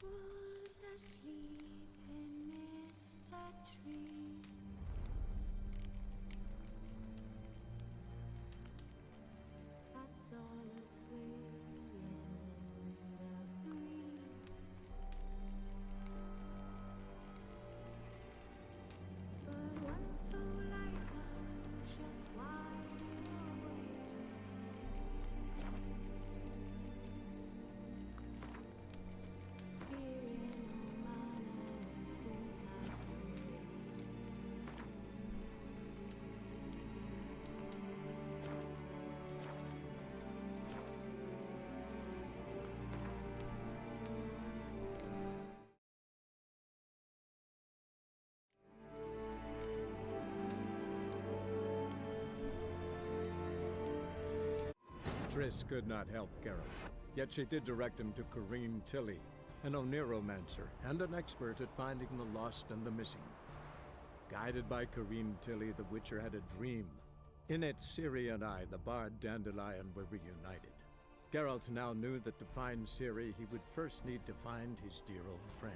Fools asleep amidst the trees. That's all aswaying in the breeze. But one soul I conscious wide awake. Fearing no manner whose has Triss could not help Geralt, yet she did direct him to Corrine Tilly, an Oniromancer and an expert at finding the lost and the missing. Guided by Corrine Tilly, the Witcher had a dream. In it, Ciri and I, the bard Dandelion, were reunited. Geralt now knew that to find Ciri, he would first need to find his dear old friend.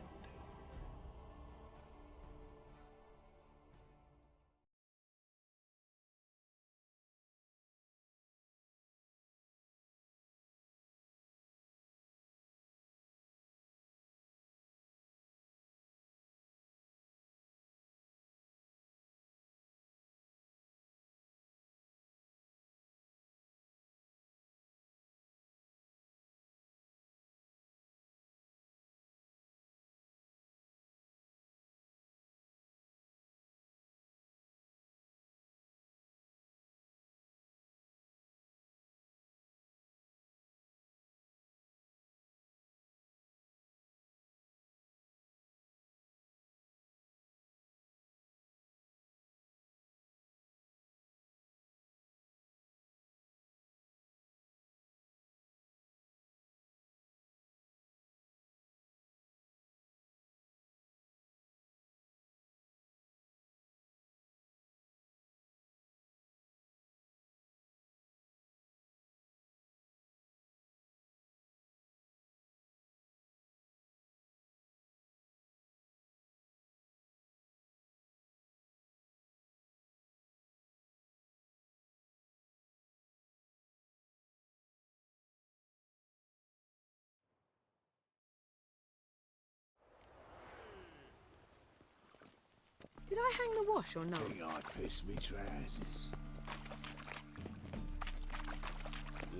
Did I hang the wash or not? Think I pissed me trousers.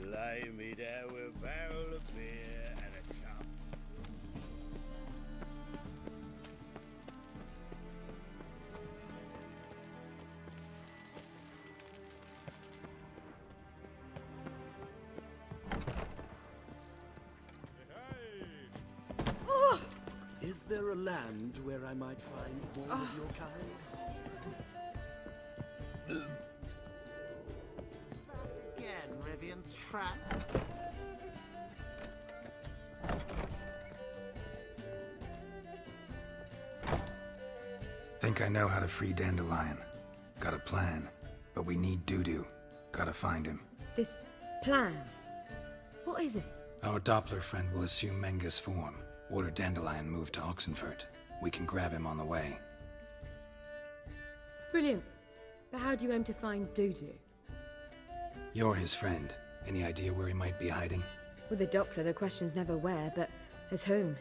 Lay me down with a barrel of beer and a cup. Oh! Is there a land where I might find more of your kind? Again, Rivian trap. Think I know how to free Dandelion. Got a plan, but we need Dudu. Gotta find him. This plan? What is it? Our Doppler friend will assume Menga's form. Order Dandelion moved to Oxenfurt. We can grab him on the way. Brilliant. But how do you aim to find Dudu? You're his friend. Any idea where he might be hiding? With the Doppler, the question's never where, but as whom.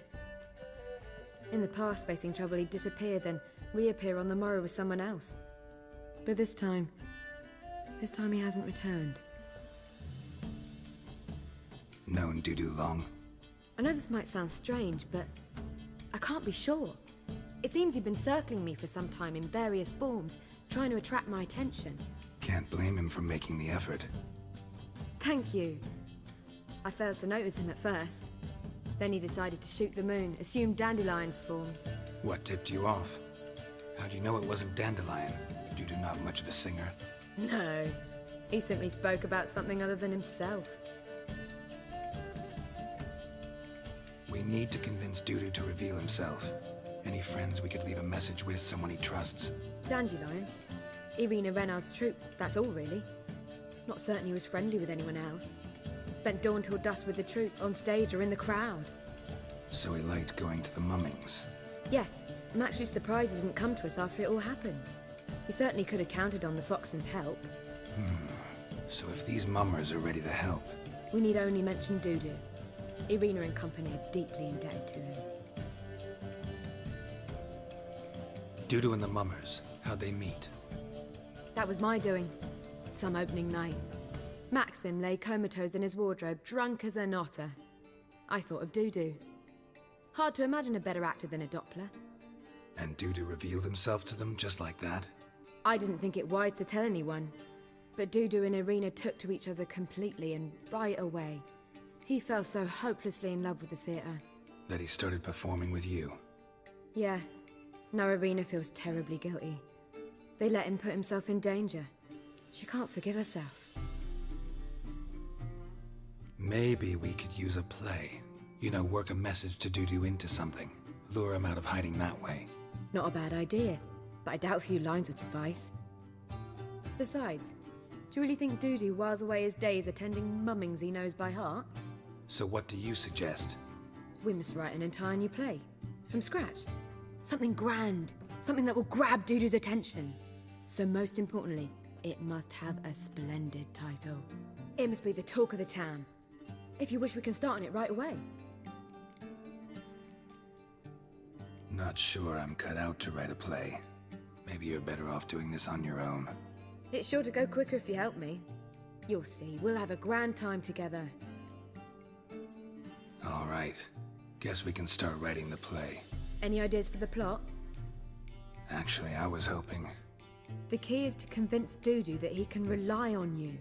In the past, facing trouble, he'd disappear, then reappear on the morrow with someone else. But this time he hasn't returned. Known Dudu long? I know this might sound strange, but I can't be sure. It seems he'd been circling me for some time in various forms, trying to attract my attention. Can't blame him for making the effort. Thank you. I failed to notice him at first. Then he decided to shoot the moon, assume Dandelion's form. What tipped you off? How do you know it wasn't Dandelion? Dudu not much of a singer. No. He simply spoke about something other than himself. We need to convince Dudu to reveal himself. Any friends we could leave a message with, someone he trusts? Dandelion. Irina Renard's troupe, that's all really. Not certain he was friendly with anyone else. Spent dawn till dusk with the troupe, on stage or in the crowd. So he liked going to the mummings. Yes, I'm actually surprised he didn't come to us after it all happened. He certainly could have counted on the Foxen's help. So if these mummers are ready to help, We need only mention Dudu. Irina and company are deeply indebted to him. Dudu and the mummers, how'd they meet? That was my doing. Some opening night. Maxim lay comatose in his wardrobe, drunk as an otter. I thought of Dudu. Hard to imagine a better actor than a Doppler. And Dudu revealed himself to them just like that? I didn't think it wise to tell anyone. But Dudu and Irina took to each other completely and right away. He fell so hopelessly in love with the theatre. That he started performing with you? Yeah. Now Irina feels terribly guilty. They let him put himself in danger. She can't forgive herself. Maybe we could use a play. You know, work a message to Dudu into something. Lure him out of hiding that way. Not a bad idea, but I doubt a few lines would suffice. Besides, do you really think Dudu whiles away his days attending mummings he knows by heart? So what do you suggest? We must write an entire new play. From scratch. Something grand. Something that will grab Dudu's attention. So most importantly, it must have a splendid title. It must be the talk of the town. If you wish, we can start on it right away. Not sure I'm cut out to write a play. Maybe you're better off doing this on your own. It's sure to go quicker if you help me. You'll see, we'll have a grand time together. All right. Guess we can start writing the play. Any ideas for the plot? Actually, I was hoping... The key is to convince Dudu that he can rely on you,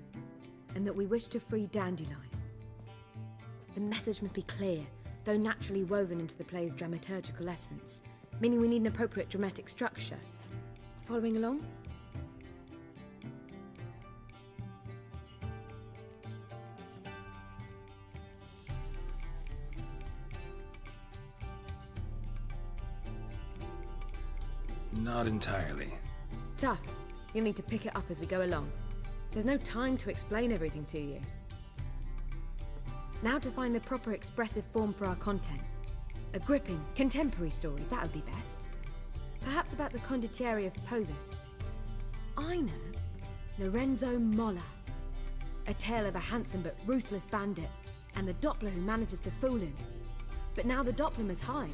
and that we wish to free Dandelion. The message must be clear, though naturally woven into the play's dramaturgical essence, meaning we need an appropriate dramatic structure. Following along? Not entirely. Tough. You'll need to pick it up as we go along. There's no time to explain everything to you. Now to find the proper expressive form for our content. A gripping, contemporary story, that would be best. Perhaps about the condottieri of Povis. I know. Lorenzo Molla. A tale of a handsome but ruthless bandit, and the Doppler who manages to fool him. But now the Doppler must hide,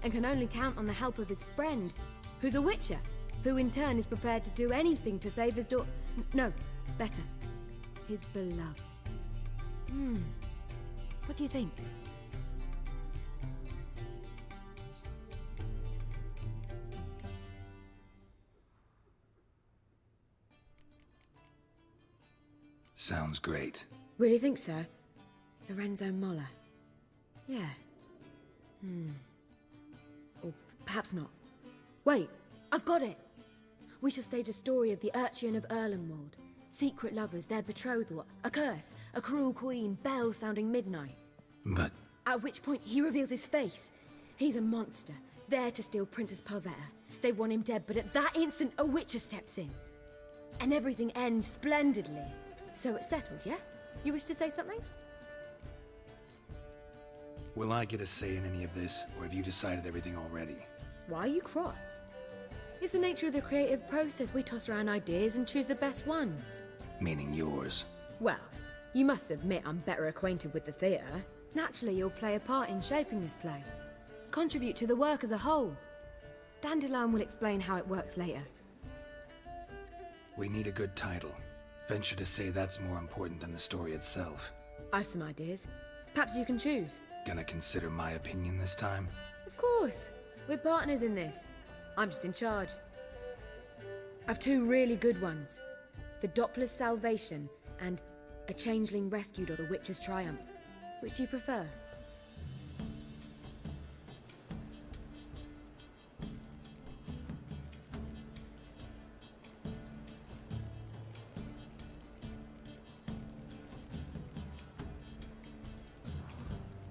and can only count on the help of his friend, who's a witcher, who in turn is prepared to do anything to save his no, better, his beloved. What do you think? Sounds great. Really think so? Lorenzo Molla. Yeah. Or perhaps not. Wait, I've got it! We shall stage a story of the Urchin of Erlenwald. Secret lovers, their betrothal, a curse, a cruel queen, bells sounding midnight. But... At which point he reveals his face. He's a monster, there to steal Princess Palvetta. They want him dead, but at that instant a witcher steps in. And everything ends splendidly. So it's settled, yeah? You wish to say something? will I get a say in any of this, or have you decided everything already? Why are you cross? It's the nature of the creative process. We toss around ideas and choose the best ones. Meaning yours. Well, you must admit I'm better acquainted with the theatre. Naturally, you'll play a part in shaping this play. Contribute to the work as a whole. Dandelion will explain how it works later. We need a good title. Venture to say that's more important than the story itself. I've some ideas. Perhaps you can choose. Gonna consider my opinion this time? Of course. We're partners in this. I'm just in charge. I've two really good ones. The Doppler's Salvation and A Changeling Rescued or The Witcher's Triumph. Which do you prefer?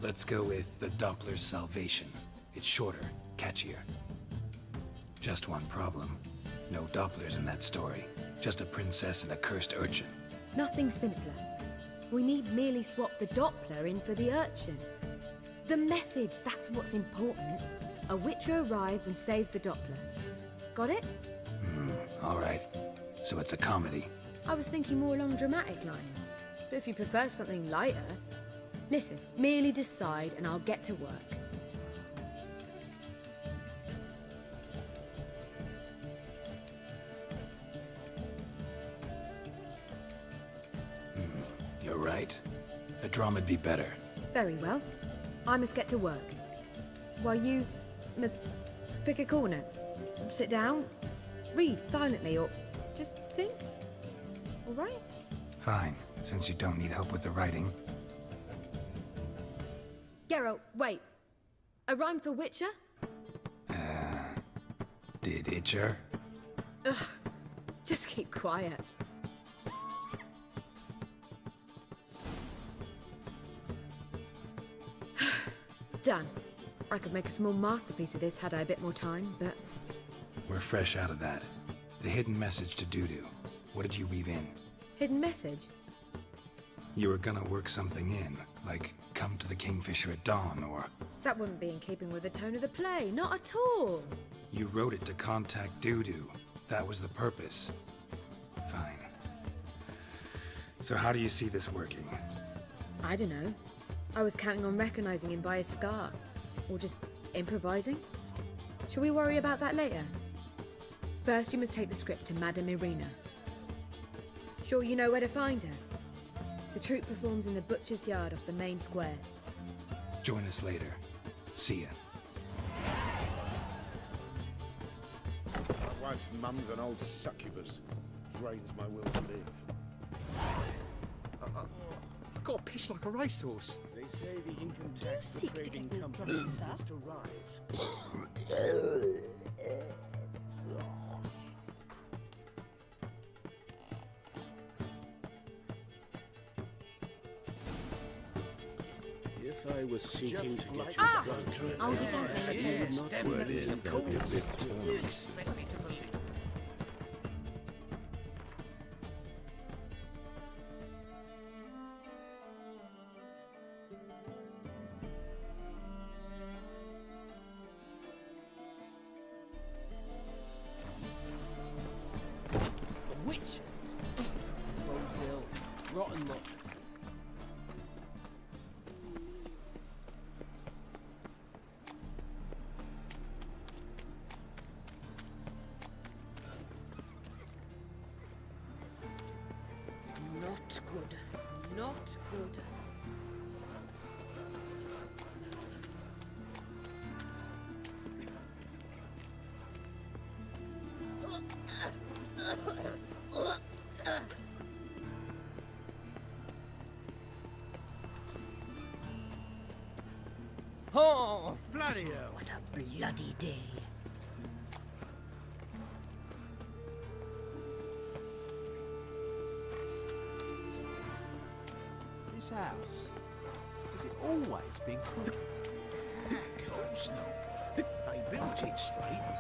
Let's go with The Doppler's Salvation. It's shorter, catchier. Just one problem. No Dopplers in that story. Just a princess and a cursed urchin. Nothing simpler. We need merely swap the Doppler in for the urchin. The message, that's what's important. A Witcher arrives and saves the Doppler. Got it? All right. So it's a comedy. I was thinking more along dramatic lines. But if you prefer something lighter... Listen, merely decide and I'll get to work. You're right. A drama'd be better. Very well. I must get to work. While you must pick a corner. Sit down, read silently, or just think. All right? Fine, since you don't need help with the writing. Geralt, wait. A rhyme for Witcher? Did Itcher? Ugh. Just keep quiet. Done. I could make a small masterpiece of this had I a bit more time, but... We're fresh out of that. The hidden message to Dudu. What did you weave in? Hidden message? You were gonna work something in, like come to the Kingfisher at dawn, or... That wouldn't be in keeping with the tone of the play, not at all. You wrote it to contact Dudu. That was the purpose. Fine. So how do you see this working? I don't know. I was counting on recognizing him by his scar. Or just improvising. Shall we worry about that later? First, you must take the script to Madame Irina. Sure you know where to find her? The troupe performs in the butcher's yard off the main square. Join us later. See ya. My wife's mum's an old succubus. Drains my will to live. I've got a piss like a racehorse. They say the income tax seek for to trading get me companies drunk, sir. is to rise. If I was seeking to get you drunk, I'll get down there. you would not Word is there'll be a big tournament. Expect me to believe. A witch! Bodes ill. Rotten luck. Not good. Not good. Oh! bloody hell! What a bloody day. This house, has it always been crooked? Of course not. They built it straight.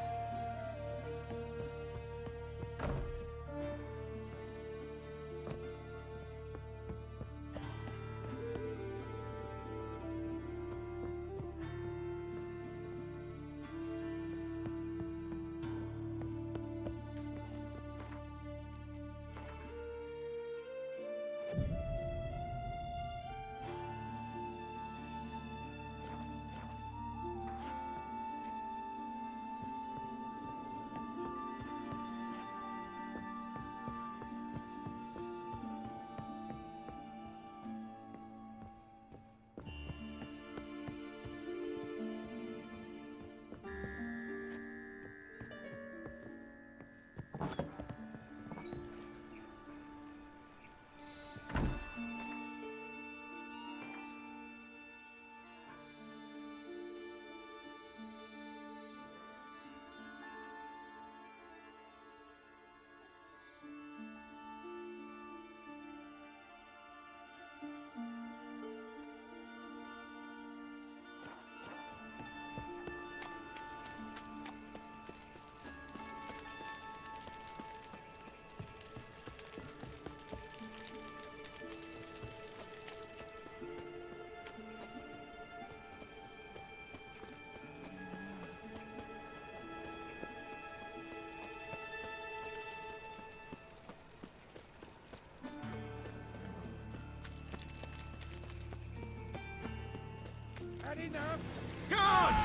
Enough! Guards!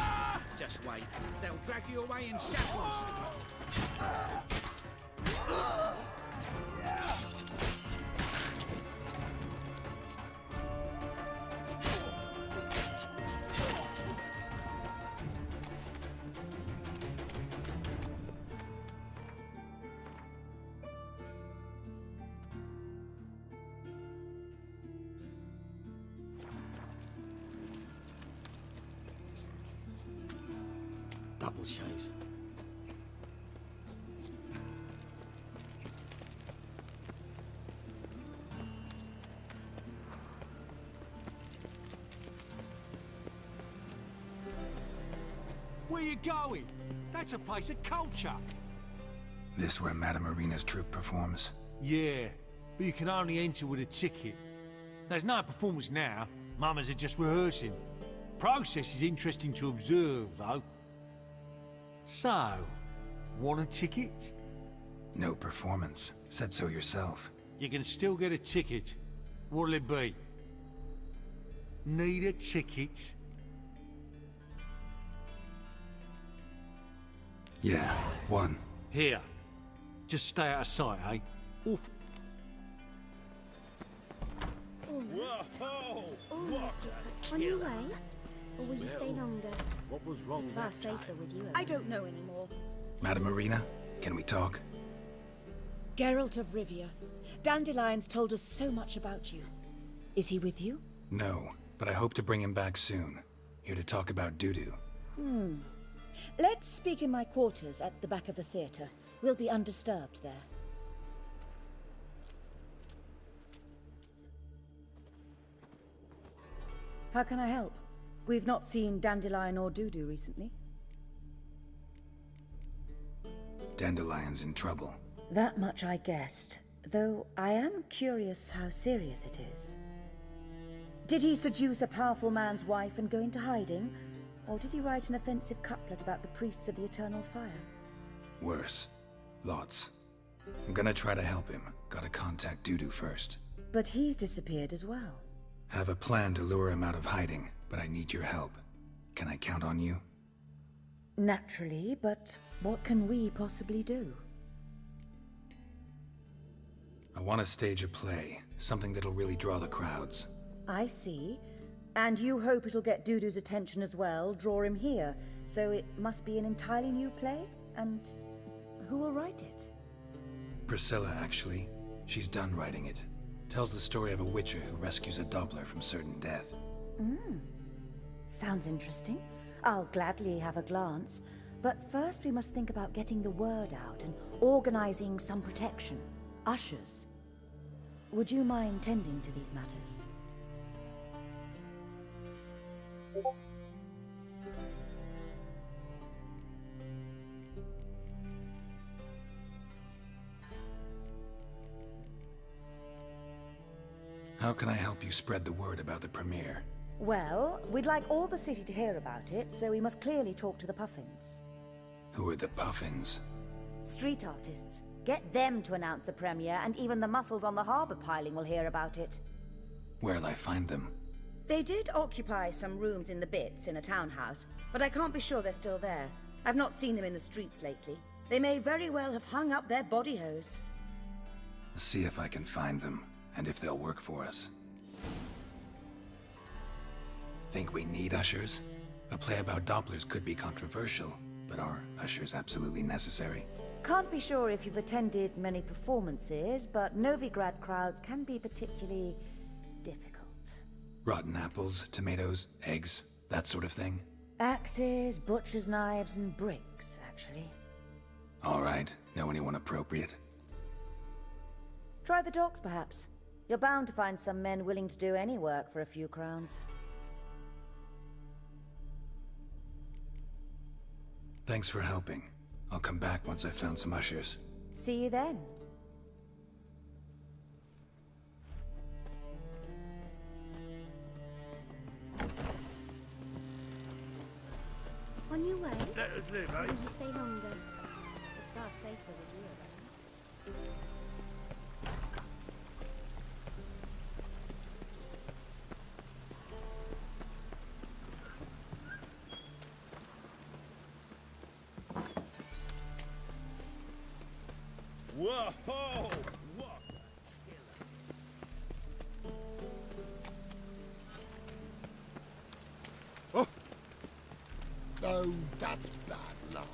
Just wait. They'll drag you away in shackles. Double chaise. Where you going? That's a place of culture. This where Madame Marina's troupe performs? Yeah, but you can only enter with a ticket. There's no performance now. Mamas are just rehearsing. Process is interesting to observe, though. So, want a ticket? No performance. Said so yourself. You can still get a ticket. What'll it be? Need a ticket? Yeah, one. Here. Just stay out of sight, eh? Off. On your way? Or will you stay longer? What was wrong It's far safer with you. I don't know anymore. Madame Marina, can we talk? Geralt of Rivia. Dandelion's told us so much about you. Is he with you? No, but I hope to bring him back soon. Here to talk about Dudu. Let's speak in my quarters at the back of the theatre. We'll be undisturbed there. How can I help? We've not seen Dandelion or Dudu recently. Dandelion's in trouble. That much I guessed, though I am curious how serious it is. Did he seduce a powerful man's wife and go into hiding? Or did he write an offensive couplet about the priests of the Eternal Fire? Worse. Lots. I'm gonna try to help him. Gotta contact Dudu first. But he's disappeared as well. Have a plan to lure him out of hiding, but I need your help. Can I count on you? Naturally, but what can we possibly do? I want to stage a play. Something that'll really draw the crowds. I see. And you hope it'll get Dudu's attention as well, draw him here. So it must be an entirely new play? And who will write it? Priscilla, actually. She's done writing it. Tells the story of a witcher who rescues a Doppler from certain death. Sounds interesting. I'll gladly have a glance. But first we must think about getting the word out and organizing some protection. Ushers. Would you mind tending to these matters? How can I help you spread the word about the premiere? Well, we'd like all the city to hear about it, so we must clearly talk to the Puffins. Who are the Puffins? Street artists. Get them to announce the premiere, and even the muscles on the harbour piling will hear about it. Where'll I find them? They did occupy some rooms in the Bits in a townhouse, but I can't be sure they're still there. I've not seen them in the streets lately. They may very well have hung up their body hose. See if I can find them, and if they'll work for us. Think we need ushers? A play about Dopplers could be controversial, but are ushers absolutely necessary? Can't be sure if you've attended many performances, but Novigrad crowds can be particularly difficult. Rotten apples, tomatoes, eggs, that sort of thing? Axes, butcher's knives, and bricks, actually. All right. Know anyone appropriate? Try the docks, perhaps. You're bound to find some men willing to do any work for a few crowns. Thanks for helping. I'll come back once I've found some ushers. See you then. On your way? Let us live, Or eh? will you stay longer? It's far safer with you around. Oh, what? Oh. Oh, that's bad luck.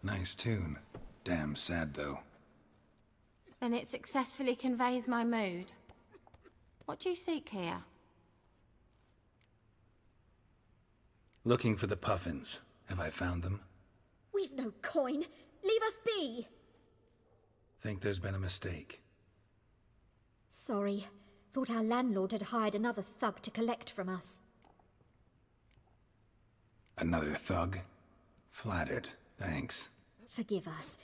Nice tune. Damn sad, though. Then it successfully conveys my mood. What do you seek here? Looking for the puffins. Have I found them? We've no coin. Leave us be. Think there's been a mistake. Sorry. Thought our landlord had hired another thug to collect from us. Another thug? Flattered. Thanks. Forgive us.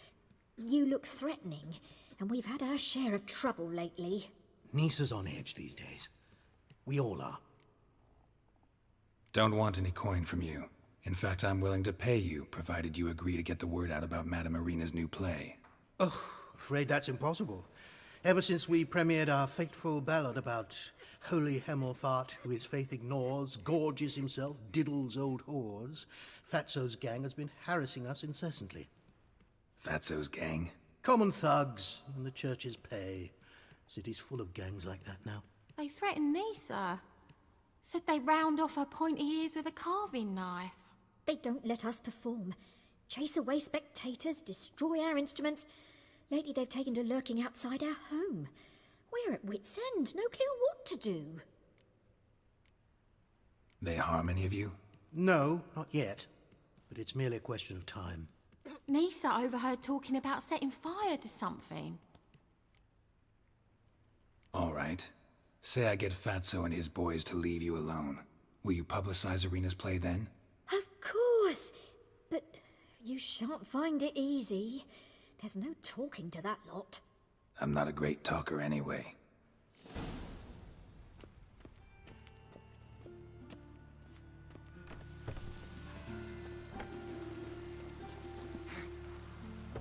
You look threatening, and we've had our share of trouble lately. Nisa's on edge these days. We all are. Don't want any coin from you. In fact, I'm willing to pay you, provided you agree to get the word out about Madame Irina's new play. Oh, afraid that's impossible. Ever since we premiered our fateful ballad about holy Hemelfart, who his faith ignores, gorges himself, diddles old whores, Fatso's gang has been harassing us incessantly. Fatso's gang? Common thugs in the church's pay. City's full of gangs like that now. They threatened Nisa. Said they round off her pointy ears with a carving knife. They don't let us perform. Chase away spectators, destroy our instruments. Lately they've taken to lurking outside our home. We're at wit's end, no clue what to do. They harm any of you? No, not yet. But it's merely a question of time. Nisa overheard talking about setting fire to something. All right. Say I get Fatso and his boys to leave you alone. Will you publicize Irina's play then? Of course. But you shan't find it easy. There's no talking to that lot. I'm not a great talker anyway.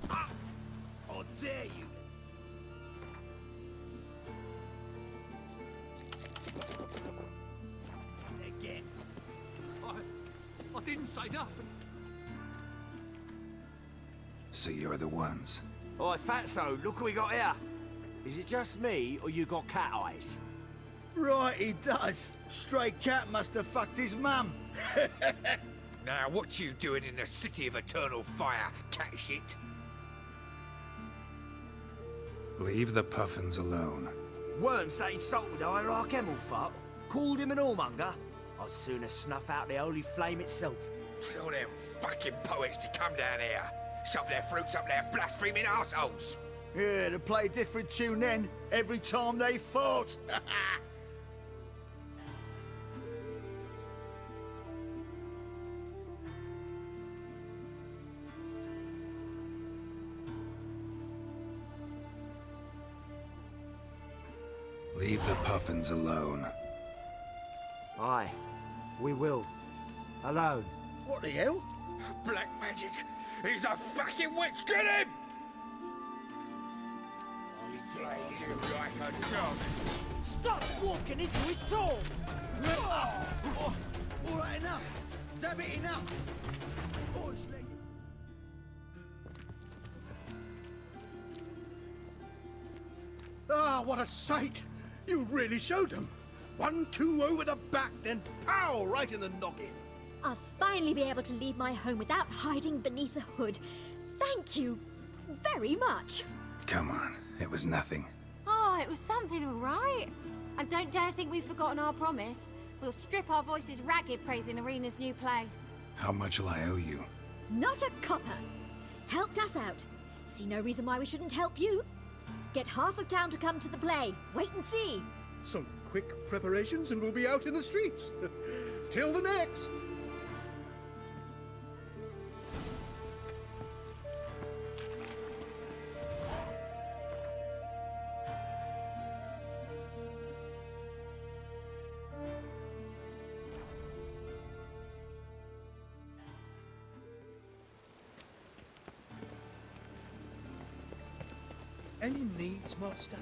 How dare you! Again. I didn't say nothing. So you're the ones. Oi, Fatso, look what we got here. Is it just me, or you got cat eyes? Right, he does. Stray cat must have fucked his mum. Now, what you doing in the City of Eternal Fire, cat shit? Leave the puffins alone. Worms that insulted Hierarch Emelfart, called him an whoremonger. I'd sooner snuff out the holy flame itself. Tell them fucking poets to come down here. Shove their fruits up their blaspheming arseholes. Yeah, to play a different tune then, every time they fought. Leave the puffins alone. Aye, we will. Alone. What the hell? Black magic! He's a fucking witch! Get him! I'll flay you like a dog. Stop walking into his soul! Oh, all right, enough. Damn it, enough. Oh, it's like... Ah, what a sight! You really showed them. 1-2 over the back, then pow, right in the noggin. I'll finally be able to leave my home without hiding beneath a hood. Thank you very much. Come on, it was nothing. Oh, it was something, all right. And don't dare think we've forgotten our promise. We'll strip our voices ragged praising Arena's new play. How much will I owe you? Not a copper. Helped us out. See no reason why we shouldn't help you. Get half of town to come to the play. Wait and see. Some quick preparations and we'll be out in the streets. Till the next. Any needs, Master?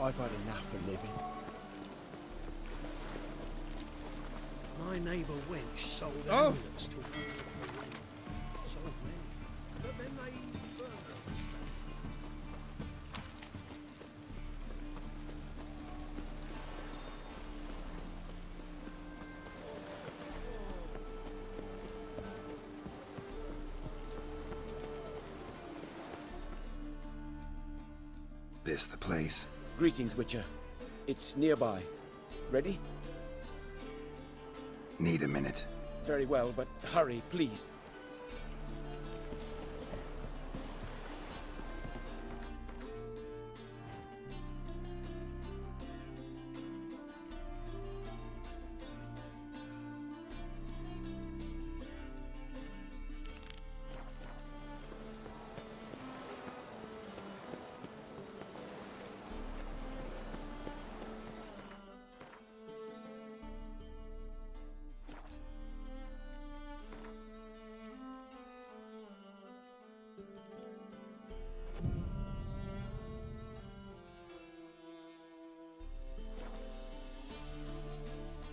I've had enough of living. My neighbour wench sold amulets to a wonderful woman. So many. But then they burned them. This the place? Greetings, Witcher. It's nearby. Ready? Need a minute. Very well, but hurry, please.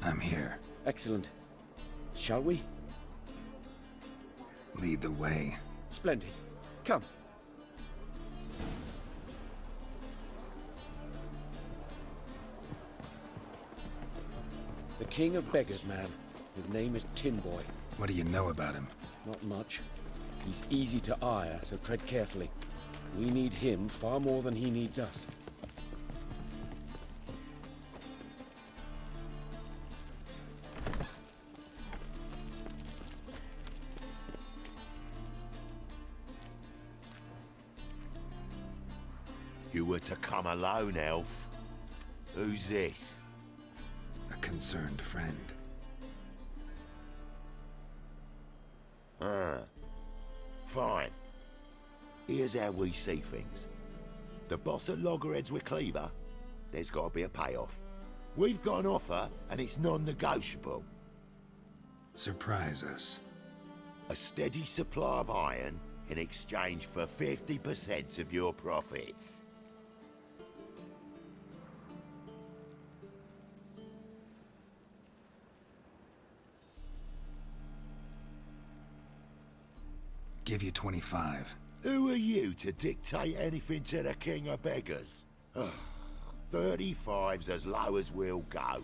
I'm here. Excellent. Shall we? Lead the way. Splendid. Come. The King of Beggars, man. His name is Tin Boy. What do you know about him? Not much. He's easy to ire, so tread carefully. We need him far more than he needs us. You were to come alone, elf. Who's this? A concerned friend. Ah. Fine. Here's how we see things. The boss at Loggerheads with Cleaver, there's got to be a payoff. We've got an offer, and it's non-negotiable. Surprise us. A steady supply of iron in exchange for 50% of your profits. Give you 25. Who are you to dictate anything to the king of beggars? Ugh, 35's as low as we'll go.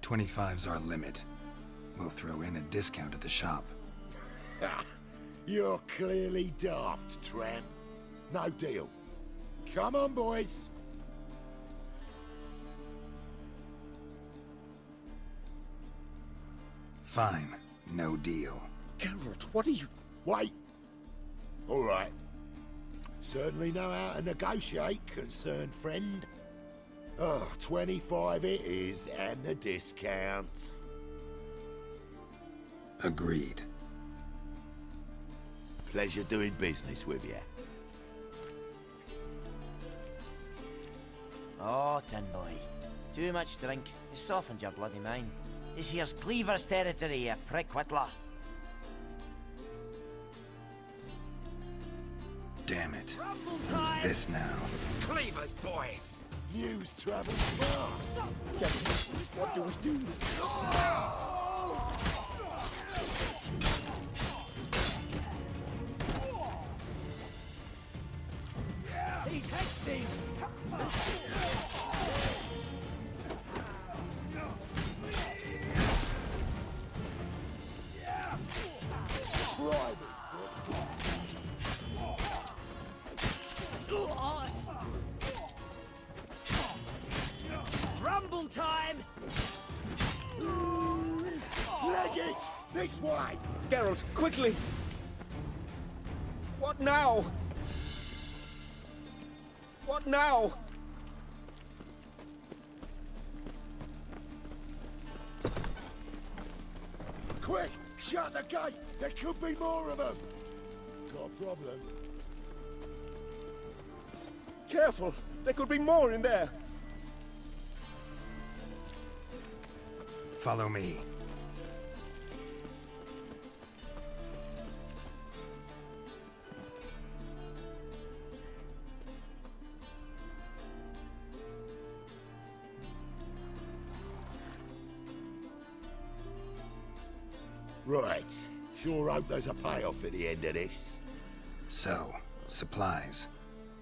$25's our limit. We'll throw in a discount at the shop. Ha! You're clearly daft, tramp. No deal. Come on, boys. Fine. No deal. Geralt, what are you... Wait. All right. Certainly know how to negotiate, concerned friend. 25 it is, and the discount. Agreed. Pleasure doing business with you. Oh, Tin Boy. Too much drink. It's softened your bloody mind. This here's Cleaver's territory, you prick whittler. Damn it. Who's this now? Cleaver's boys. News travels fast. What do we do? He's hexing! Rumble time! Leg it! This way! Geralt, quickly! What now? What now? Quick! Shut the gate! There could be more of them! Got a problem? Careful! There could be more in there! Follow me. Right. Sure hope there's a payoff at the end of this. So, supplies.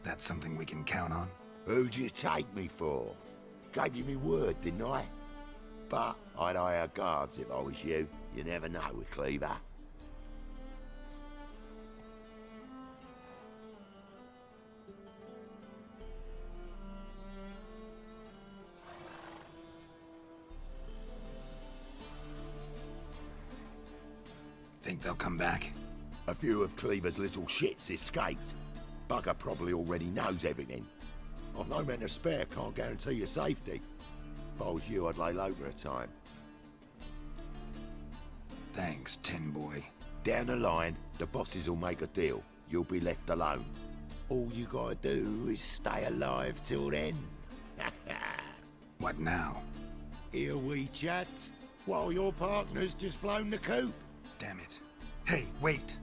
That's something we can count on? Who'd you take me for? Gave you me word, didn't I? But I'd hire guards if I was you. You never know with Cleaver. Think they'll come back? A few of Cleaver's little shits escaped. Bugger probably already knows everything. I've no men to spare, can't guarantee your safety. If I was you, I'd lay low for a time. Thanks, Tin Boy. Down the line, the bosses will make a deal. You'll be left alone. All you gotta do is stay alive till then. What now? Here we chat, while your partner's just flown the coop. Damn it. Hey, wait!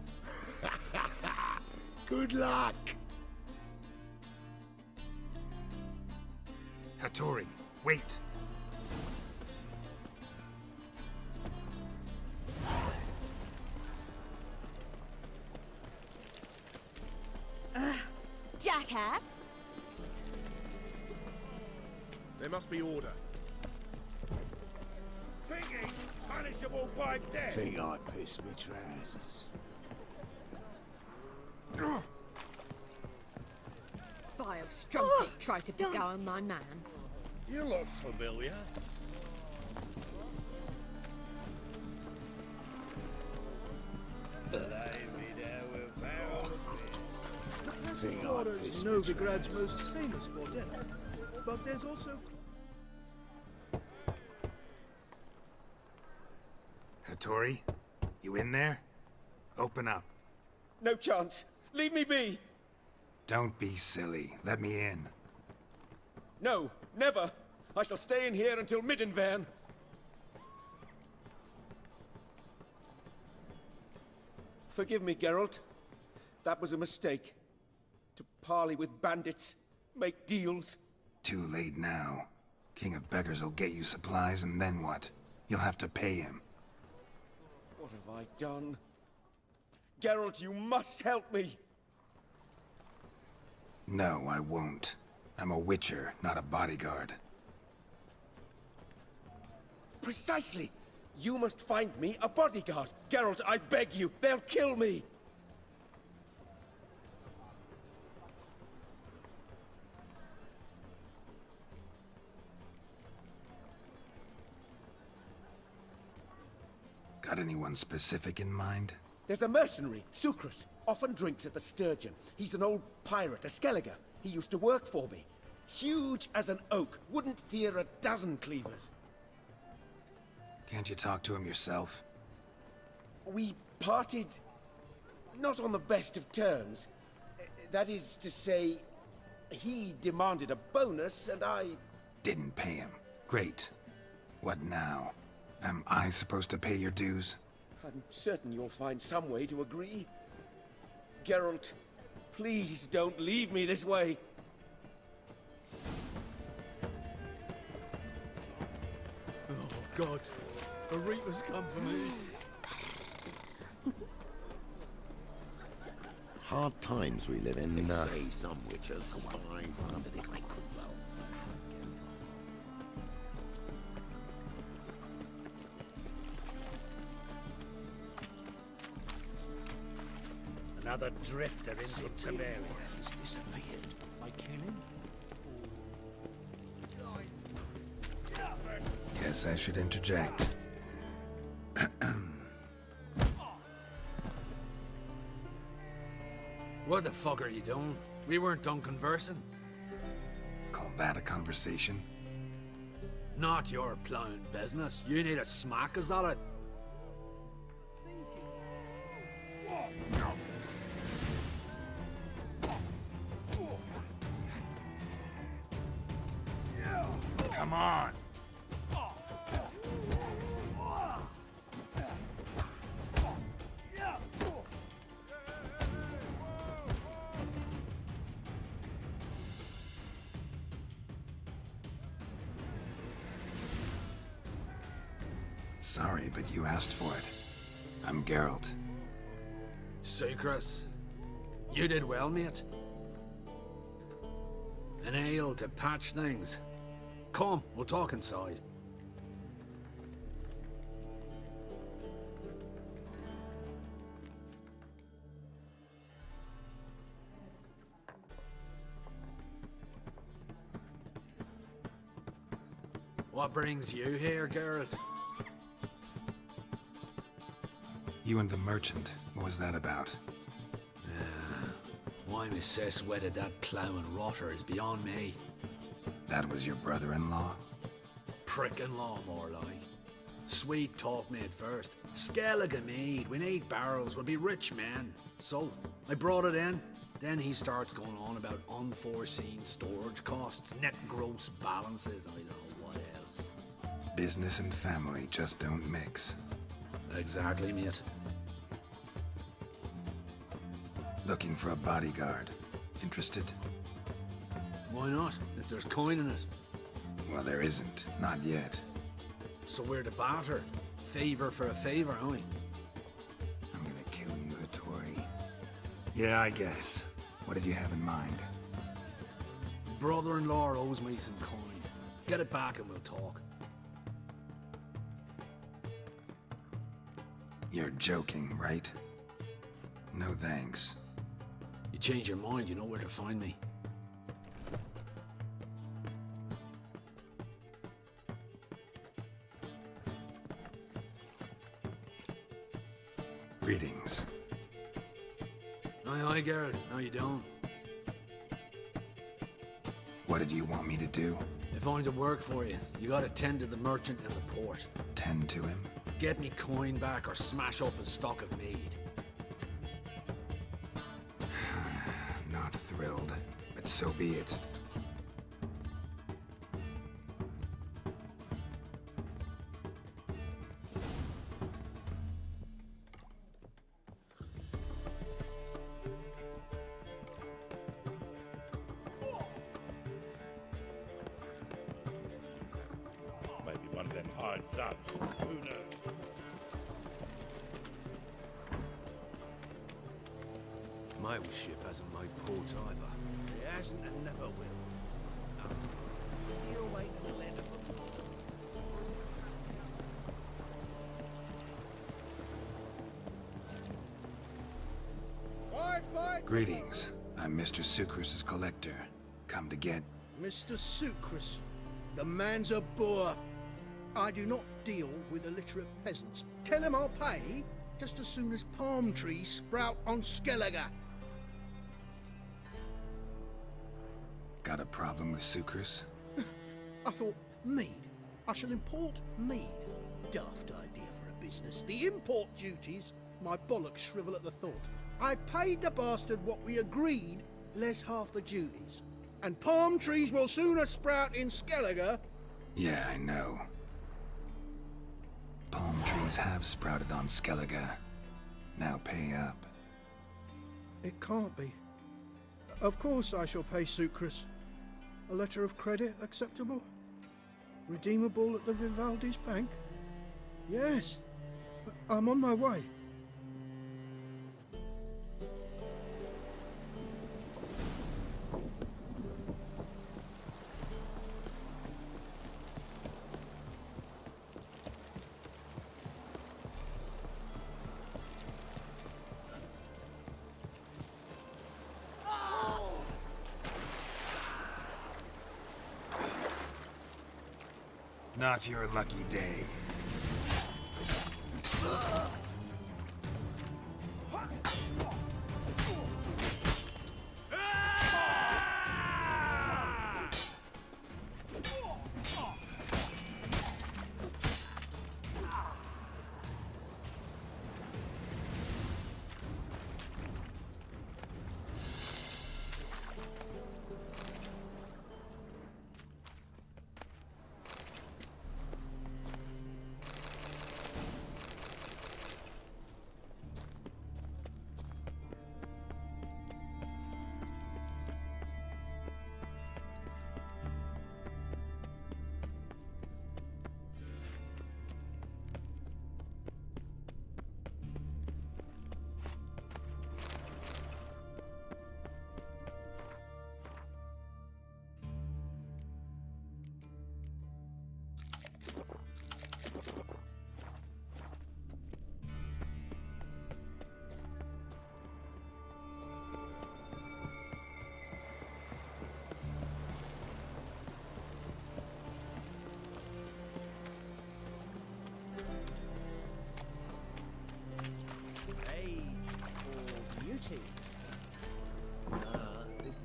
Good luck! Hattori, wait! Jackass! There must be order. Thinking punishable by death. Think I pissed me trousers. Vile strumpet tried to beguile my man. You look familiar. Flora is Novigrad's most famous bordel, but there's also... Hattori, you in there? Open up. No chance. Leave me be! Don't be silly. Let me in. No, never! I shall stay in here until Middenvern. Forgive me, Geralt. That was a mistake. To parley with bandits, make deals. Too late now. King of Beggars will get you supplies, and then what? You'll have to pay him. What have I done? Geralt, you must help me! No, I won't. I'm a witcher, not a bodyguard. Precisely! You must find me a bodyguard. Geralt, I beg you, they'll kill me! Got anyone specific in mind? There's a mercenary, Sucrus. Often drinks at the Sturgeon. He's an old pirate, a Skelliger. He used to work for me. Huge as an oak. Wouldn't fear a dozen cleavers. Can't you talk to him yourself? We parted... not on the best of terms. That is to say, he demanded a bonus, and I... Didn't pay him. Great. What now? Am I supposed to pay your dues? I'm certain you'll find some way to agree. Geralt, please don't leave me this way. Oh, God. A Reaper's come for me. Hard times we live in. They say some witches survive under the quite well. Another drifter into Temeria. He's disappeared. I kill him? Guess I should interject. What the fuck are you doing? We weren't done conversing. Call that a conversation? Not your plowing business. You need a smack, is that it? Come on! Sorry, but you asked for it. I'm Geralt. Sucrus, you did well, mate. An ale to patch things. Come, we'll talk inside. What brings you here, Geralt? You and the merchant. What was that about? Why Miss Sis wedded that ploughing rotter is beyond me. That was your brother-in-law? Prick-in-law, more like. Sweet talk made first. Skellige mead. We need barrels. We'll be rich men. So, I brought it in. Then he starts going on about unforeseen storage costs, net gross balances, I don't know what else. Business and family just don't mix. Exactly, mate. Looking for a bodyguard. Interested? Why not, if there's coin in it? Well, there isn't. Not yet. So we're to barter. Favor for a favor, aren't we? I'm gonna kill you, Hattori. Yeah, I guess. What did you have in mind? Brother-in-law owes me some coin. Get it back and we'll talk. You're joking, right? No thanks. You change your mind, you know where to find me. Greetings. Aye, Geralt. How you doing? What did you want me to do? If I'm to work for you, you gotta tend to the merchant in the port. Tend to him? Get me coin back or smash up his stock of mead. So be it. Maybe one of them hired thugs. Who knows? Mail ship hasn't made port either. It hasn't and never will. No. You're waiting a letter from Greetings. I'm Mr. Sucrus's collector. Come to get... Mr. Sucrus, the man's a boor. I do not deal with illiterate peasants. Tell him I'll pay just as soon as palm trees sprout on Skellige. Got a problem with Sucrus? I thought, mead. I shall import mead. Daft idea for a business. The import duties, my bollocks shrivel at the thought. I paid the bastard what we agreed, less half the duties. And palm trees will sooner sprout in Skellige. Yeah, I know. Palm trees have sprouted on Skellige. Now pay up. It can't be. Of course I shall pay Sucrus. A letter of credit acceptable? Redeemable at the Vivaldi's bank? Yes. I'm on my way. Not your lucky day. beauty. This is...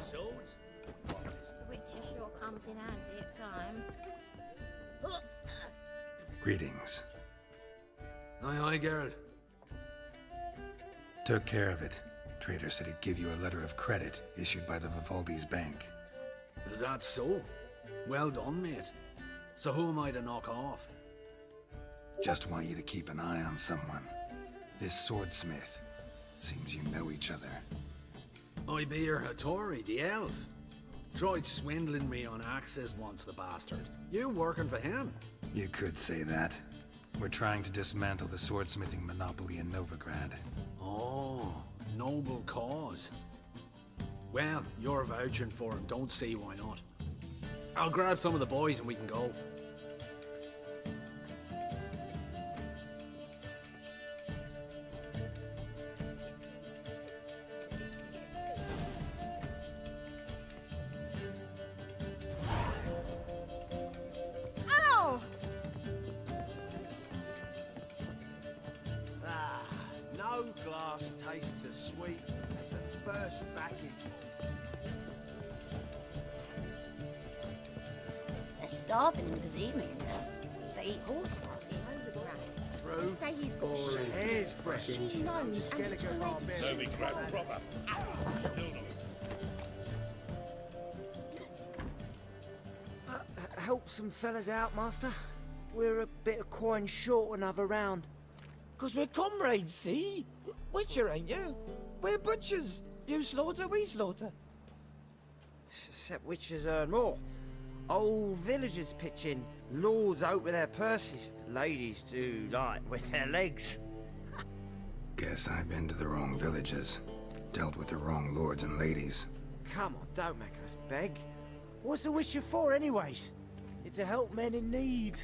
Swords? Which sure comes in handy at times. Greetings. Aye, aye, Geralt. Took care of it. Trader said he'd give you a letter of credit issued by the Vivaldi's bank. Is that so? Well done, mate. So who am I to knock off? Just want you to keep an eye on someone. This swordsmith. Seems you know each other. I be your Hattori, the elf. Tried swindling me on access once, the bastard. You working for him? You could say that. We're trying to dismantle the swordsmithing monopoly in Novigrad. Oh, noble cause. Well, you're vouching for him, don't see why not. I'll grab some of the boys and we can go. Ow! Ah, no glass tastes as sweet as the first backing. They're starving in Bohemia now. They eat horse blood. through. Say he's got Hair's fresh. She knows, and it's already Serving grab proper. Still not. Help some fellas out, Master. We're a bit of coin short another round. 'Cause we're comrades, see? Witcher, ain't you? We're butchers. You slaughter, we slaughter. Except witches earn more. Old villagers pitch in. Lords out with their purses. Ladies do like with their legs. Guess I've been to the wrong villages. Dealt with the wrong lords and ladies. Come on, don't make us beg. What's a witcher for, anyways? It's to help men in need.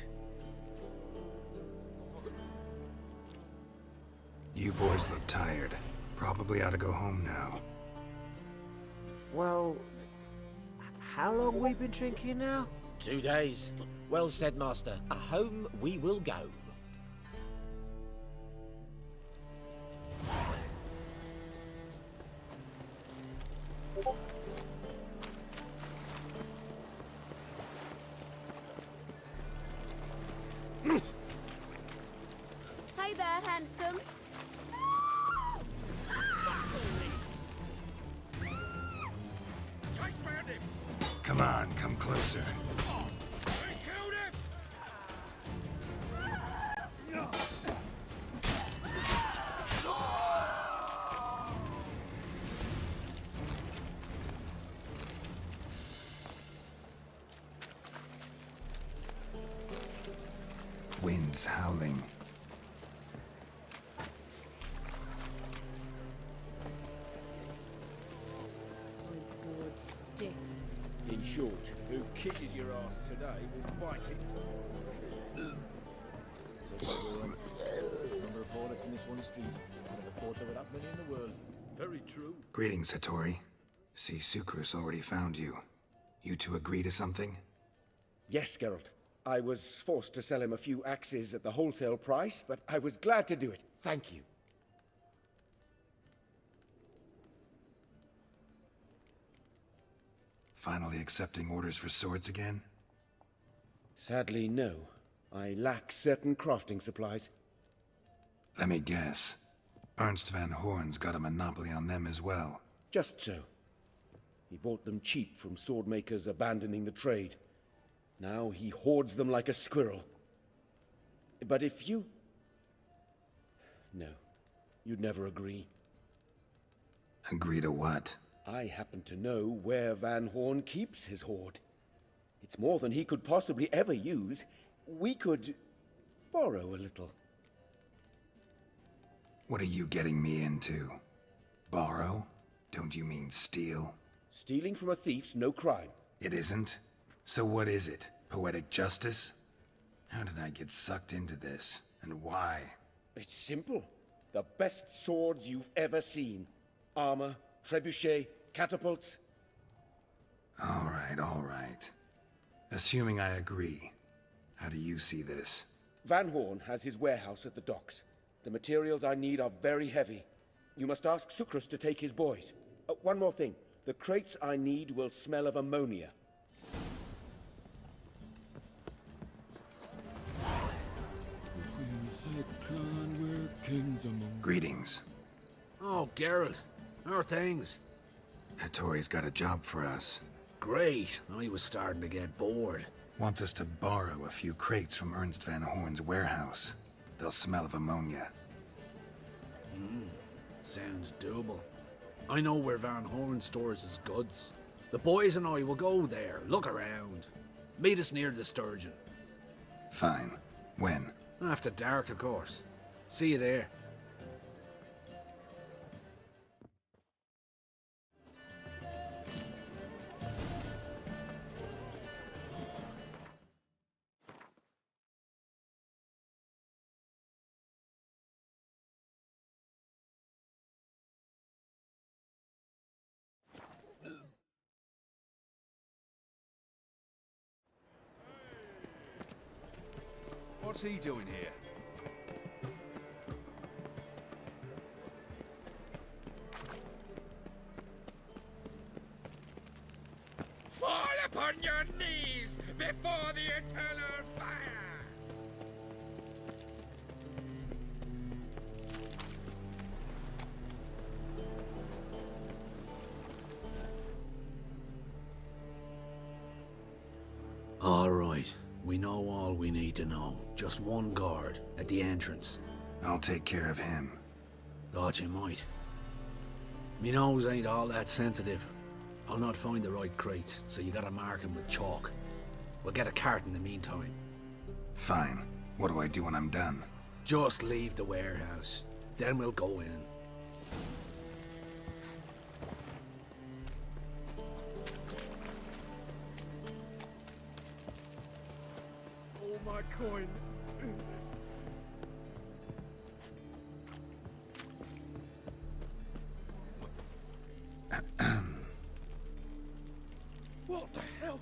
You boys look tired. Probably ought to go home now. Well, how long we been drinking now? 2 days. Well said, Master. Home we will go. Hey there, handsome. Come on, come closer. Wind's howling. Stiff. In short, who kisses your ass today will bite it. Number of bullets in this one street. I never thought there were that many in the world. Very true. Greetings, Hattori. See, Sukrus already found you. You two agree to something? Yes, Geralt. I was forced to sell him a few axes at the wholesale price, but I was glad to do it. Thank you. Finally accepting orders for swords again? Sadly, no. I lack certain crafting supplies. Let me guess. Ernst van Horn's got a monopoly on them as well. Just so. He bought them cheap from sword makers abandoning the trade. Now he hoards them like a squirrel. But if you... No, you'd never agree. Agree to what? I happen to know where Van Horn keeps his hoard. It's more than he could possibly ever use. We could borrow a little. What are you getting me into? Borrow? Don't you mean steal? Stealing from a thief's no crime. It isn't? So what is it? Poetic justice? How did I get sucked into this? And why? It's simple. The best swords you've ever seen. Armor, trebuchet, catapults. All right. Assuming I agree, how do you see this? Van Horn has his warehouse at the docks. The materials I need are very heavy. You must ask Sukrus to take his boys. One more thing. The crates I need will smell of ammonia. Greetings. Oh, Geralt. How are things? Hattori's got a job for us. Great. I was starting to get bored. Wants us to borrow a few crates from Ernst van Horn's warehouse. They'll smell of ammonia. Sounds doable. I know where Van Horn stores his goods. The boys and I will go there, look around. Meet us near the Sturgeon. Fine. When? After dark, of course. See you there. What's he doing here? Fall upon your knees before the eternal fire! We know all we need to know. Just one guard at the entrance. I'll take care of him. Thought you might. Me nose ain't all that sensitive. I'll not find the right crates, so you gotta mark them with chalk. We'll get a cart in the meantime. Fine. What do I do when I'm done? Just leave the warehouse. Then we'll go in. All my coin. What the hell?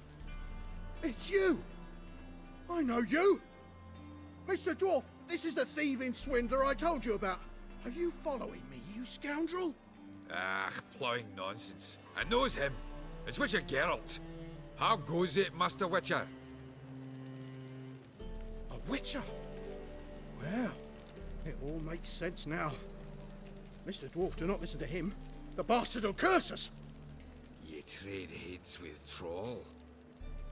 It's you! I know you! Mr. Dwarf, this is the thieving swindler I told you about. Are you following me, you scoundrel? Ah, ploughing nonsense. I knows him. It's Witcher Geralt. How goes it, Master Witcher? A witcher? Well, it all makes sense now. Mr. Dwarf, do not listen to him. The bastard will curse us. Ye trade heads with Troll.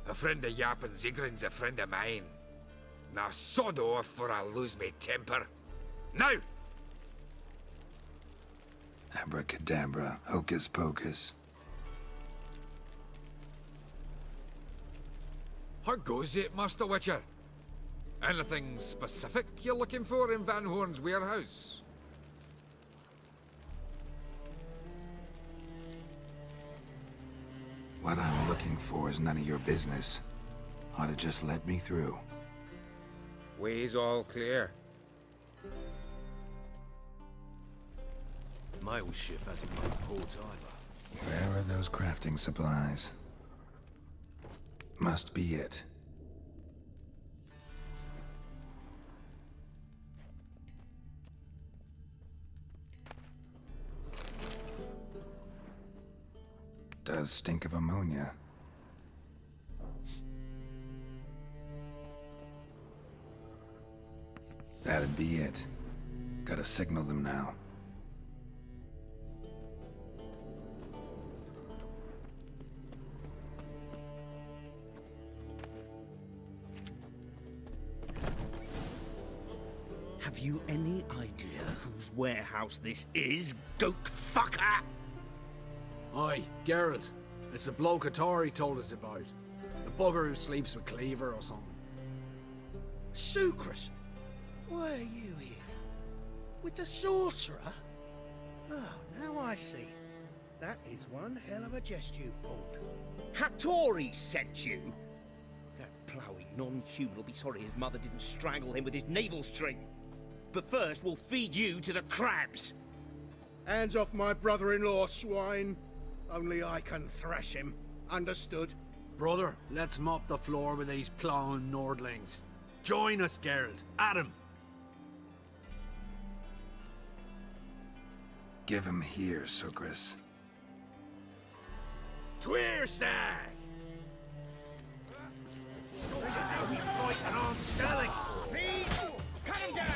A friend of Yap and Zigrin's a friend of mine. Now sod off or I'll lose me temper. Now! Abracadabra, hocus pocus. How goes it, Master Witcher? Anything specific you're looking for in Van Horn's warehouse? What I'm looking for is none of your business. Ought to just let me through. Way's all clear. Mail ship hasn't made port either. Where are those crafting supplies? Must be it. Does stink of ammonia. That'd be it. Gotta signal them now. Have you any idea whose warehouse this is, goat fucker? Aye, Geralt. It's the bloke Atari told us about. The bugger who sleeps with Cleaver or something. Sucrus! Why are you here? With the sorcerer? Oh, now I see. That is one hell of a jest you've pulled. Hattori sent you? That ploughing non-human will be sorry his mother didn't strangle him with his navel string. But first, we'll feed you to the crabs. Hands off my brother-in-law, swine. Only I can thrash him. Understood? Brother, let's mop the floor with these ploughing Nordlings. Join us, Geralt. Adam. Give him here, Sucrus. Tweersag! Show you how we fight an on Skellig! Please, cut him down!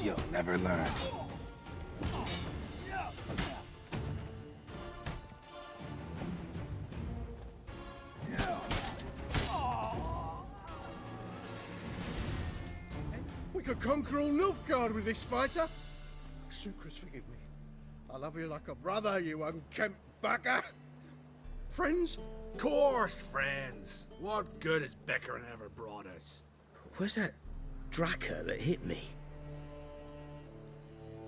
You'll never learn. We could conquer all Nilfgaard with this fighter. Sucrus, forgive me. I love you like a brother, you unkempt bugger. Friends? Course, friends. What good has Beckering ever brought us? Where's that Draka that hit me?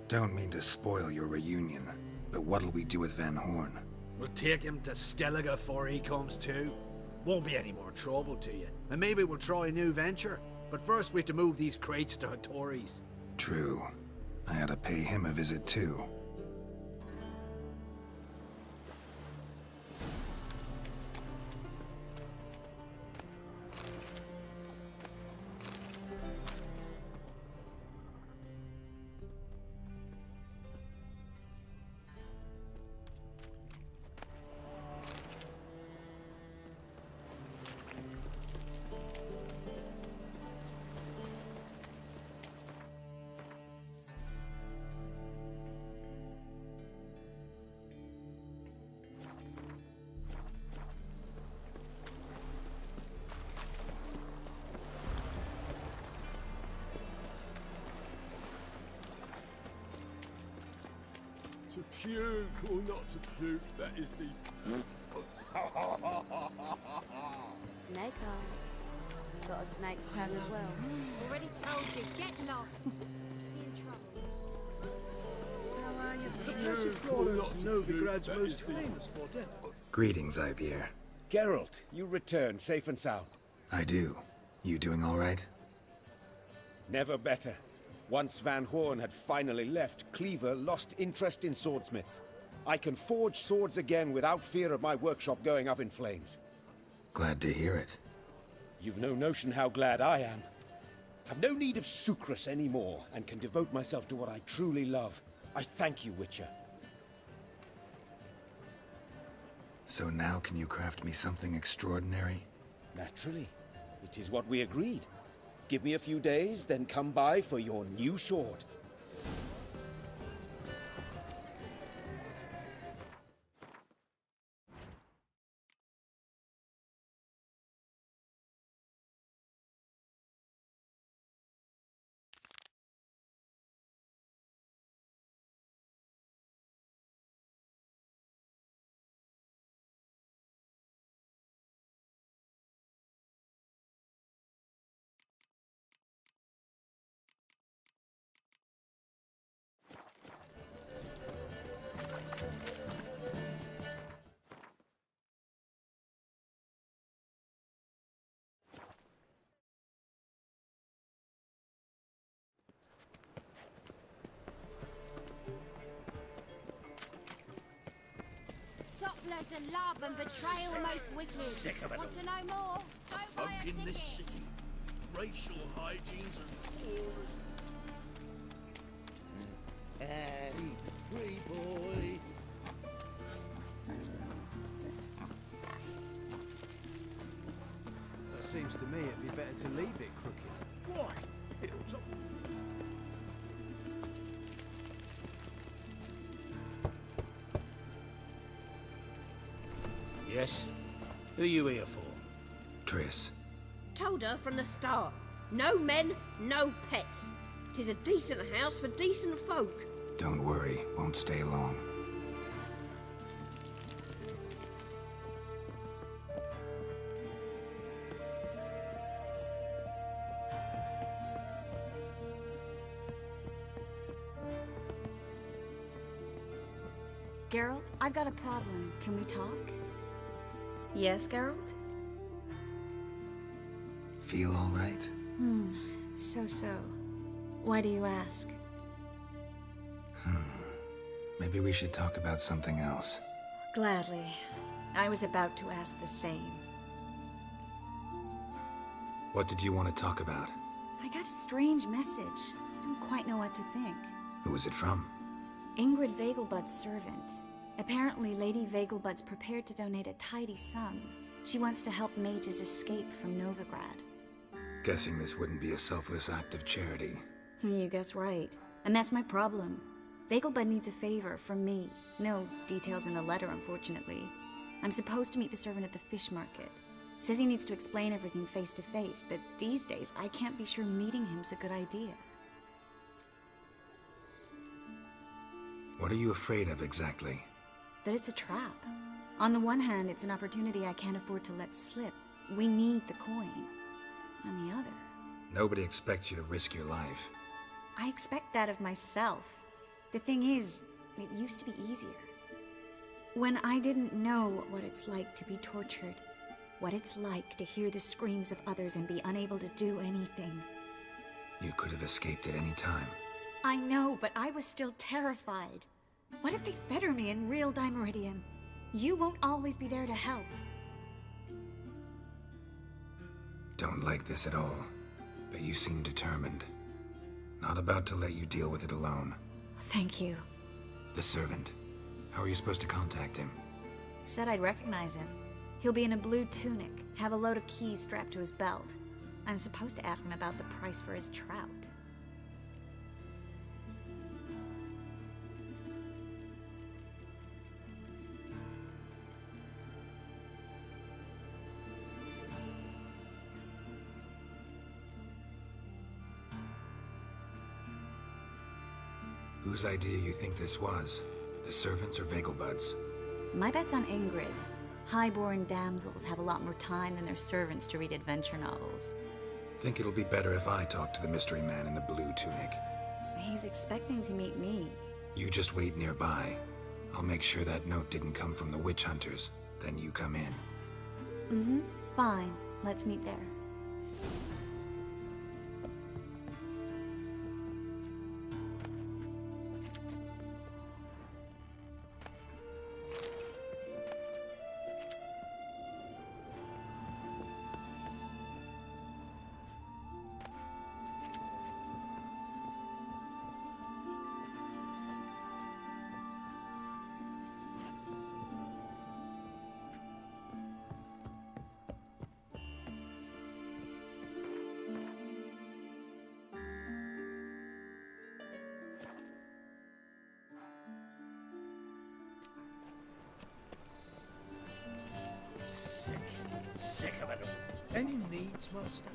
Don't mean to spoil your reunion, but what'll we do with Van Horn? We'll take him to Skellige before he comes to. Won't be any more trouble to you. And maybe we'll try a new venture. But first we have to move these crates to Hattori's. True. I ought to pay him a visit too. To puke or not to puke, that is the... Snake eyes. Got a snake's tongue as well. Already told you, get lost. Be in trouble. How are you? The Blessed Flora is Novigrad's most famous bordel. Greetings, Ibeer. Geralt, you return safe and sound. I do. You doing all right? Never better. Once Van Horn had finally left, Cleaver lost interest in swordsmiths. I can forge swords again without fear of my workshop going up in flames. Glad to hear it. You've no notion how glad I am. I've no need of Sucrus anymore, and can devote myself to what I truly love. I thank you, Witcher. So now can you craft me something extraordinary? Naturally. It is what we agreed. Give me a few days, then come by for your new sword. Topplers and love and betrayal most wicked. Sick of it Want to know more? Go buy Folk a in this ticket. city, racial hygienes and wars. Hey, free boy. It seems to me it'd be better to leave it crooked. Why? It'll top. Yes? Who you here for? Triss. Told her from the start. No men, no pets. 'Tis a decent house for decent folk. Don't worry, won't stay long. Geralt, I've got a problem. Can we talk? Yes, Geralt? Feel all right? So. Why do you ask? Maybe we should talk about something else. Gladly. I was about to ask the same. What did you want to talk about? I got a strange message. I don't quite know what to think. Who was it from? Ingrid Vegelbud's servant. Apparently, Lady Vegelbud's prepared to donate a tidy sum. She wants to help mages escape from Novigrad. Guessing this wouldn't be a selfless act of charity. You guess right. And that's my problem. Vegelbud needs a favor from me. No details in the letter, unfortunately. I'm supposed to meet the servant at the fish market. Says he needs to explain everything face to face, but these days I can't be sure meeting him's a good idea. What are you afraid of exactly? That it's a trap. On the one hand, it's an opportunity I can't afford to let slip. We need the coin. On the other, Nobody expects you to risk your life. I expect that of myself. The thing is, it used to be easier. When I didn't know what it's like to be tortured, what it's like to hear the screams of others and be unable to do anything. You could have escaped at any time. I know, but I was still terrified. What if they fetter me in real Dimeridium? You won't always be there to help. Don't like this at all, but you seem determined. Not about to let you deal with it alone. Thank you. The servant. How are you supposed to contact him? Said I'd recognize him. He'll be in a blue tunic, have a load of keys strapped to his belt. I'm supposed to ask him about the price for his trout. Whose idea you think this was? The servants or Vegelbuds? My bet's on Ingrid. Highborn damsels have a lot more time than their servants to read adventure novels. Think it'll be better if I talk to the mystery man in the blue tunic. He's expecting to meet me. You just wait nearby. I'll make sure that note didn't come from the witch hunters. Then you come in. Mm-hmm. Fine. Let's meet there. Sick of it all. Any needs, Master?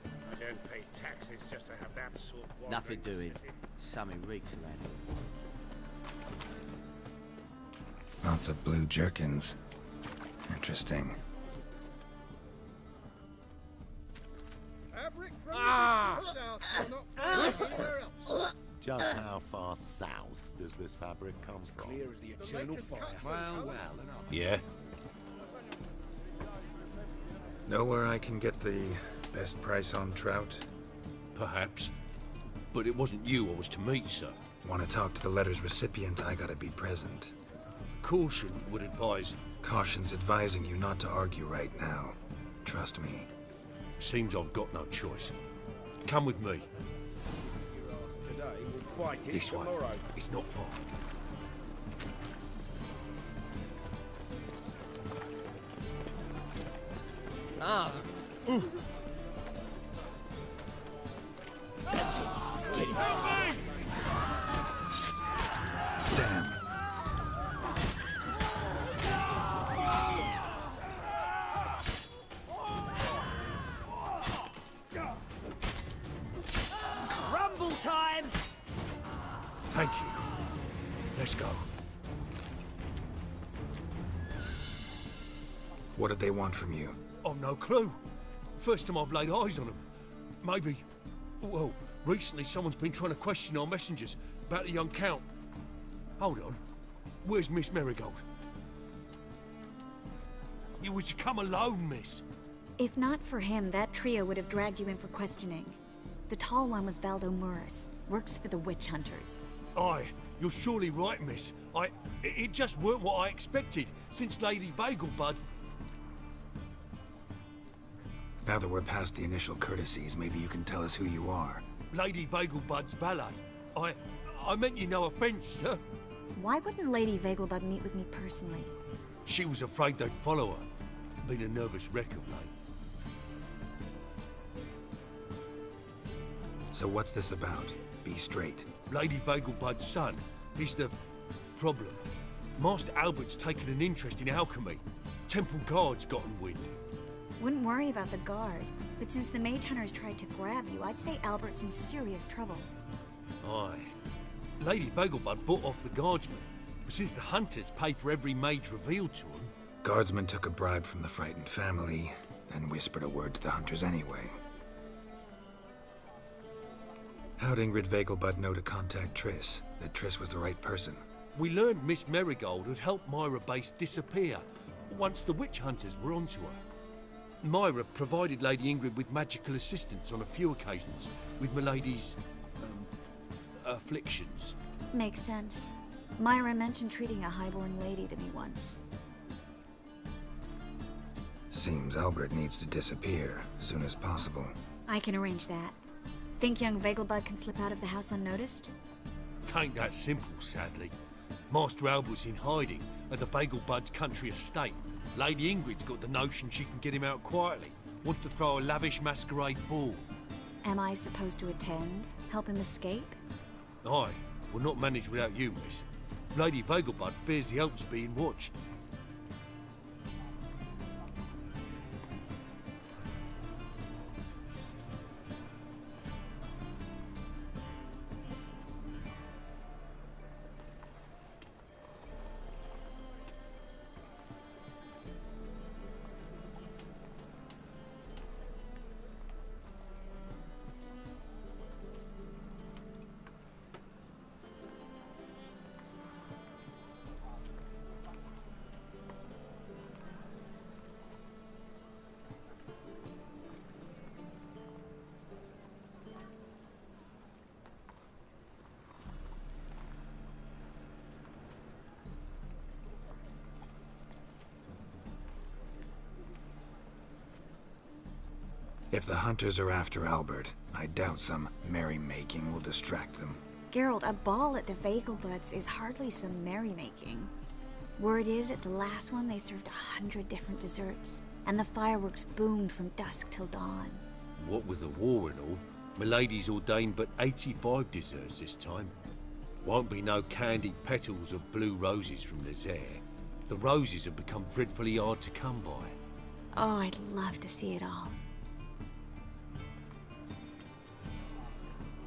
I don't pay taxes just to have that sort of Nothing doing. Something reeks around here. Lots of blue jerkins. Interesting. Fabric from the distant south will not find anywhere else. Just how far south does this fabric come from? Clear as the eternal fire. Well, Yeah? Know where I can get the best price on trout? Perhaps. But it wasn't you I was to meet, sir. Want to talk to the letter's recipient, I gotta be present. Caution would advise. Caution's advising you not to argue right now. Trust me. Seems I've got no choice. Come with me. Today will bite it This way. tomorrow. It's not far. Ah. That's it. Get it. Damn. Rumble time! Thank you. Let's go. What did they want from you? I've no clue. First time I've laid eyes on them. Maybe... Well, recently someone's been trying to question our messengers about the young Count. Hold on. Where's Miss Marigold? You was to come alone, miss. If not for him, that trio would have dragged you in for questioning. The tall one was Valdo Murris. Works for the witch hunters. Aye, you're surely right, miss. It just weren't what I expected, since Lady Vegelbud... Now that we're past the initial courtesies, maybe you can tell us who you are. Lady Vegelbud's valet. I meant you no offence, sir. Why wouldn't Lady Vegelbud meet with me personally? She was afraid they'd follow her. Been a nervous wreck of late. So what's this about? Be straight. Lady Vegelbud's son, he's the problem. Master Albert's taken an interest in alchemy. Temple Guard's gotten wind. Wouldn't worry about the guard, but since the mage hunters tried to grab you, I'd say Albert's in serious trouble. Aye. Lady Vegelbud bought off the guardsmen, but since the hunters pay for every mage revealed to them... Guardsmen took a bribe from the frightened family, and whispered a word to the hunters anyway. How'd Ingrid Vegelbud know to contact Triss? That Triss was the right person? We learned Miss Marigold had helped Myra Base disappear once the witch hunters were onto her. Myra provided Lady Ingrid with magical assistance on a few occasions with Milady's... afflictions. Makes sense. Myra mentioned treating a highborn lady to me once. Seems Albert needs to disappear soon as possible. I can arrange that. Think young Vegelbud can slip out of the house unnoticed? Tain't that simple, sadly. Master Albert's in hiding at the Vegelbud's country estate. Lady Ingrid's got the notion she can get him out quietly. Wants to throw a lavish masquerade ball. Am I supposed to attend? Help him escape? Aye, we'll not manage without you, miss. Lady Vegelbud fears the Alps being watched. If the hunters are after Albert, I doubt some merrymaking will distract them. Geralt, a ball at the Vegelbuds is hardly some merrymaking. Word is, at the last one they served 100 different desserts, and the fireworks boomed from dusk till dawn. What with the war and all, Milady's ordained but 85 desserts this time. Won't be no candied petals or blue roses from Nazaire. The roses have become dreadfully hard to come by. Oh, I'd love to see it all.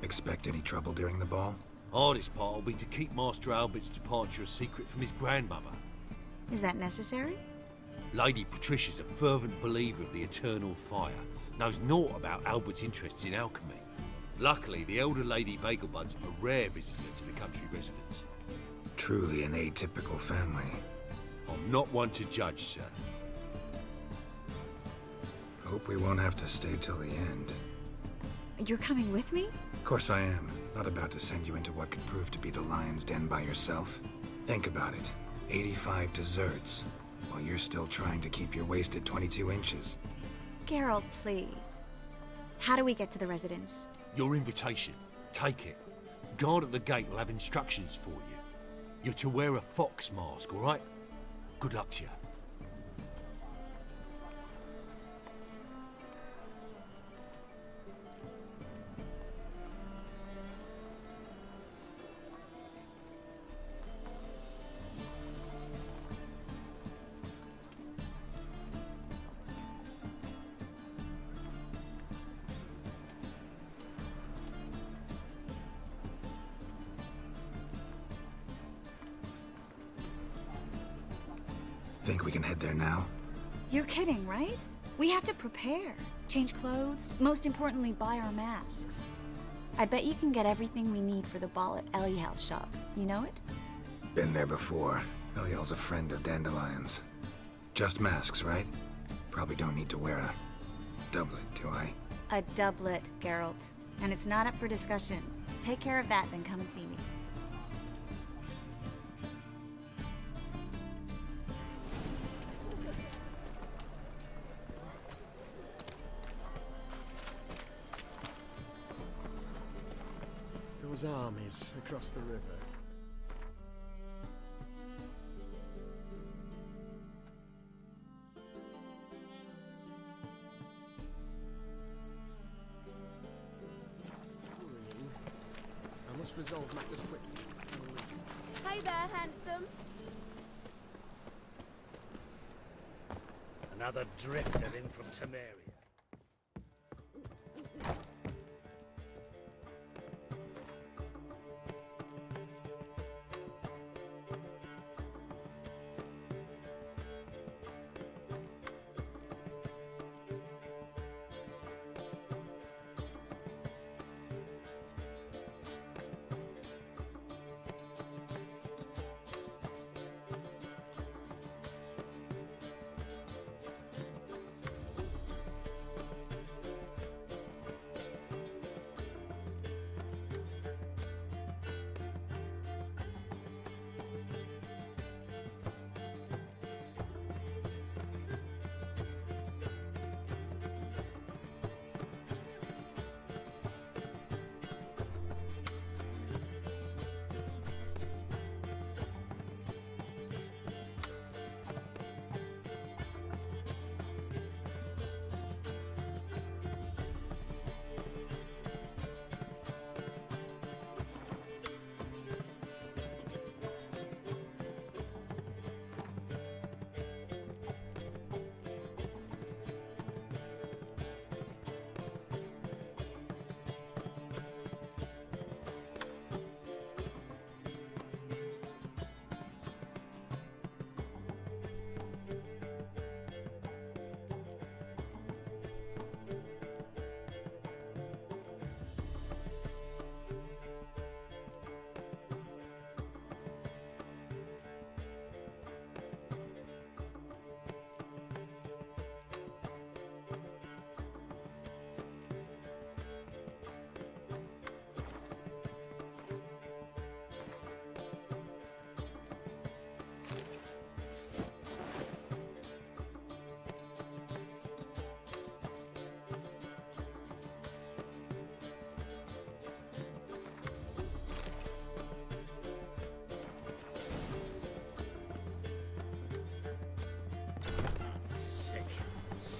Expect any trouble during the ball? Hardest part will be to keep Master Albert's departure a secret from his grandmother. Is that necessary? Lady Patricia's a fervent believer of the eternal fire, knows naught about Albert's interests in alchemy. Luckily, the elder Lady Vegelbud's a rare visitor to the country residence. Truly an atypical family. I'm not one to judge, sir. Hope we won't have to stay till the end. You're coming with me? Of course I am. Not about to send you into what could prove to be the lion's den by yourself. Think about it. 85 desserts, while you're still trying to keep your waist at 22 inches. Geralt, please. How do we get to the residence? Your invitation. Take it. Guard at the gate will have instructions for you. You're to wear a fox mask, all right? Good luck to you. Think we can head there now? You're kidding, right? We have to prepare. Change clothes. Most importantly, buy our masks. I bet you can get everything we need for the ball at Eliel's shop. You know it? Been there before. Eliel's a friend of Dandelion's. Just masks, right? Probably don't need to wear a doublet, do I? A doublet, Geralt. And it's not up for discussion. Take care of that, then come and see me. Those armies across the river. I must resolve matters quickly. Hey there, handsome. Another drifter in from Temeria.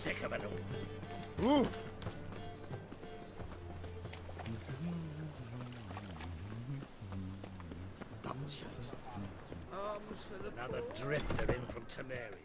Sick of it all. Ooh. Double chase. Arms for the another drifter in from Temeria.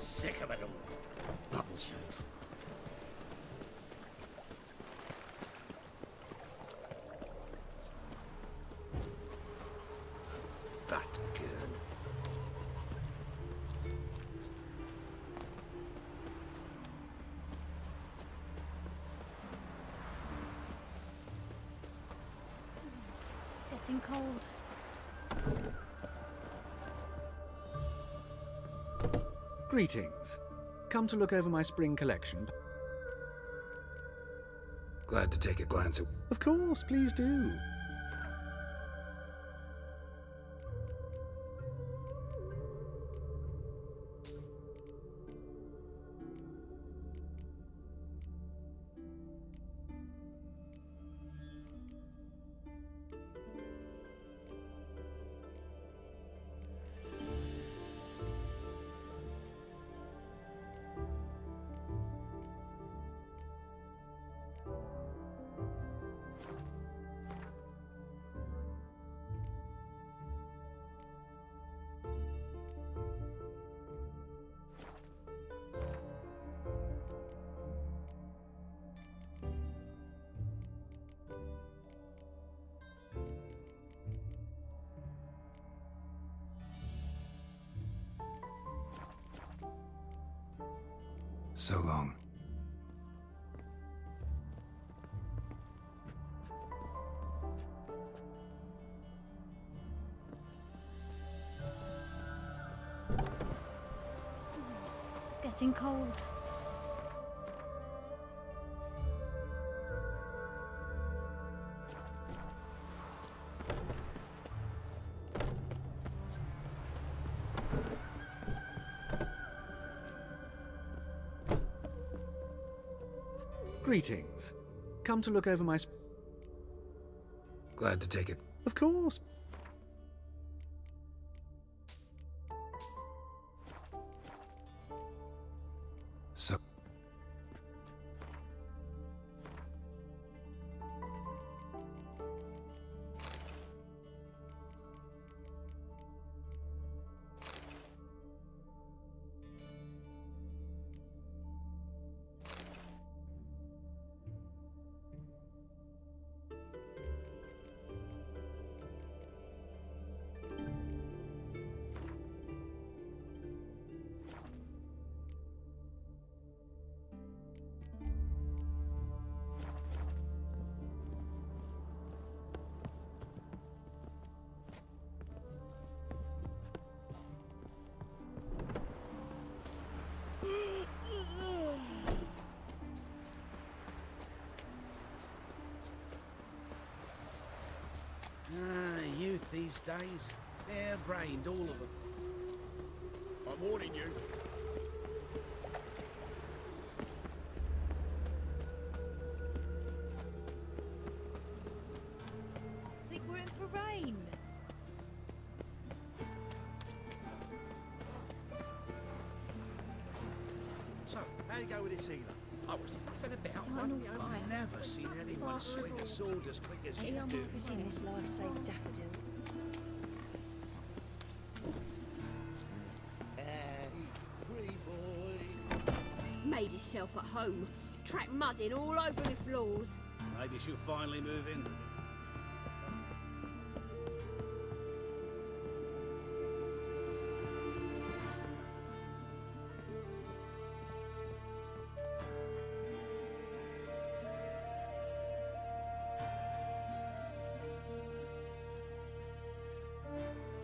Sick of it all. Double chase. Fat girl. It's getting cold. Greetings. Come to look over my spring collection. Glad to take a glance at... Of course, please do. So long. It's getting cold. Greetings. Come to look over my... Glad to take it. Of course. So... Youth these days, hair-brained, all of them. warning you. Think we're in for rain. So, how'd it go with this healer? I was fluffing about. Eternal fire. I've never seen anyone swing a sword as quick as you I'm do. in this lifesaver daffodils. Made himself at home. Track mudding all over the floors. Maybe she'll finally move in.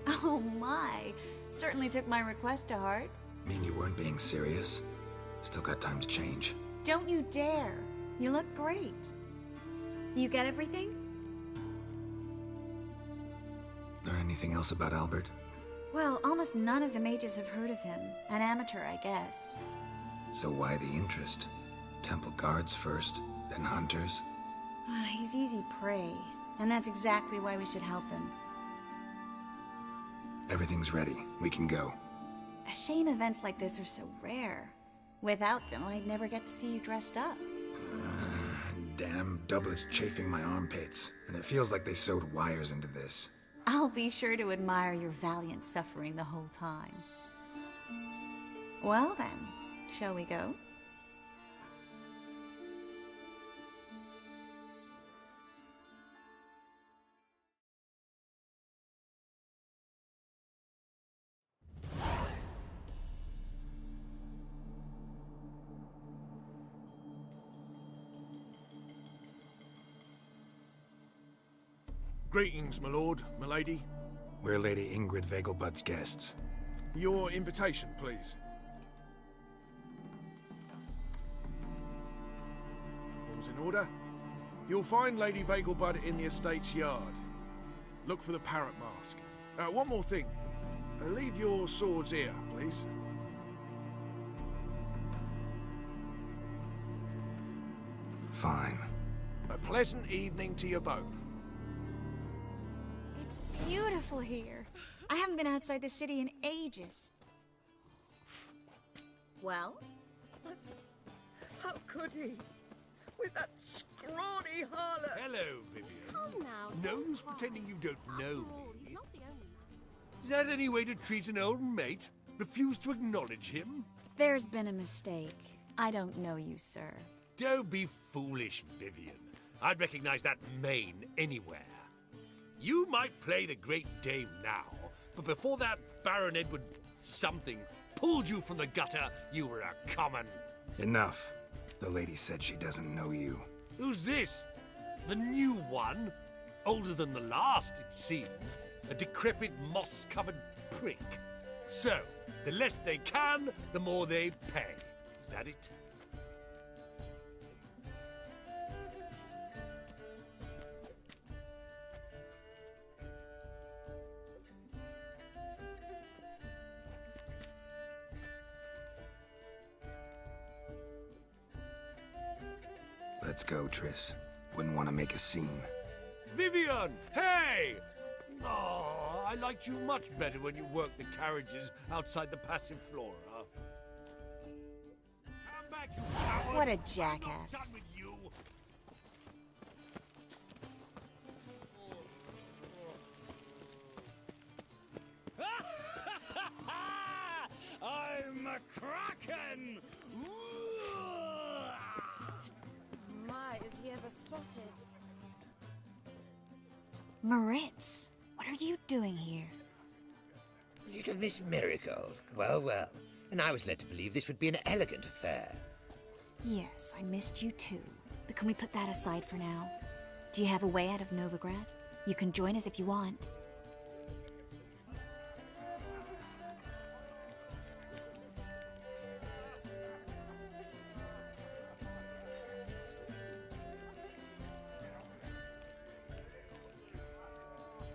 Oh my. Certainly took my request to heart. Mean you weren't being serious? Still got time to change. Don't you dare. You look great. You get everything? Learn anything else about Albert? Well, almost none of the mages have heard of him. An amateur, I guess. So why the interest? Temple guards first, then hunters? He's easy prey, and that's exactly why we should help him. Everything's ready. We can go. A shame events like this are so rare. Without them, I'd never get to see you dressed up. Damn doublet's chafing my armpits, and it feels like they sewed wires into this. I'll be sure to admire your valiant suffering the whole time. Well then, shall we go? Greetings, my lord, my lady. We're Lady Ingrid Vegelbud's guests. Your invitation, please. All's in order. You'll find Lady Vegelbud in the estate's yard. Look for the parrot mask. One more thing. Leave your swords here, please. Fine. A pleasant evening to you both. It's beautiful here. I haven't been outside the city in ages. Well? How could he? With that scrawny harlot! Hello, Vivian. Come now. No use pretending you don't know me. Is that any way to treat an old mate? Refuse to acknowledge him? There's been a mistake. I don't know you, sir. Don't be foolish, Vivian. I'd recognize that mane anywhere. You might play the Great Dame now, but before that Baron Edward something pulled you from the gutter, you were a common... Enough. The lady said she doesn't know you. Who's this? The new one? Older than the last, it seems. A decrepit, moss-covered prick. So, the less they can, the more they pay. Is that it? Let's go, Triss. Wouldn't want to make a scene. Vivian! Hey! Oh, I liked you much better when you worked the carriages outside the Passiflora. Come back, you coward! What a jackass. I'm not done with you! I'm a kraken! My, is he ever sorted? Moritz, what are you doing here? Little Miss Miracle. Well, well. And I was led to believe this would be an elegant affair. Yes, I missed you too. But can we put that aside for now? Do you have a way out of Novigrad? You can join us if you want.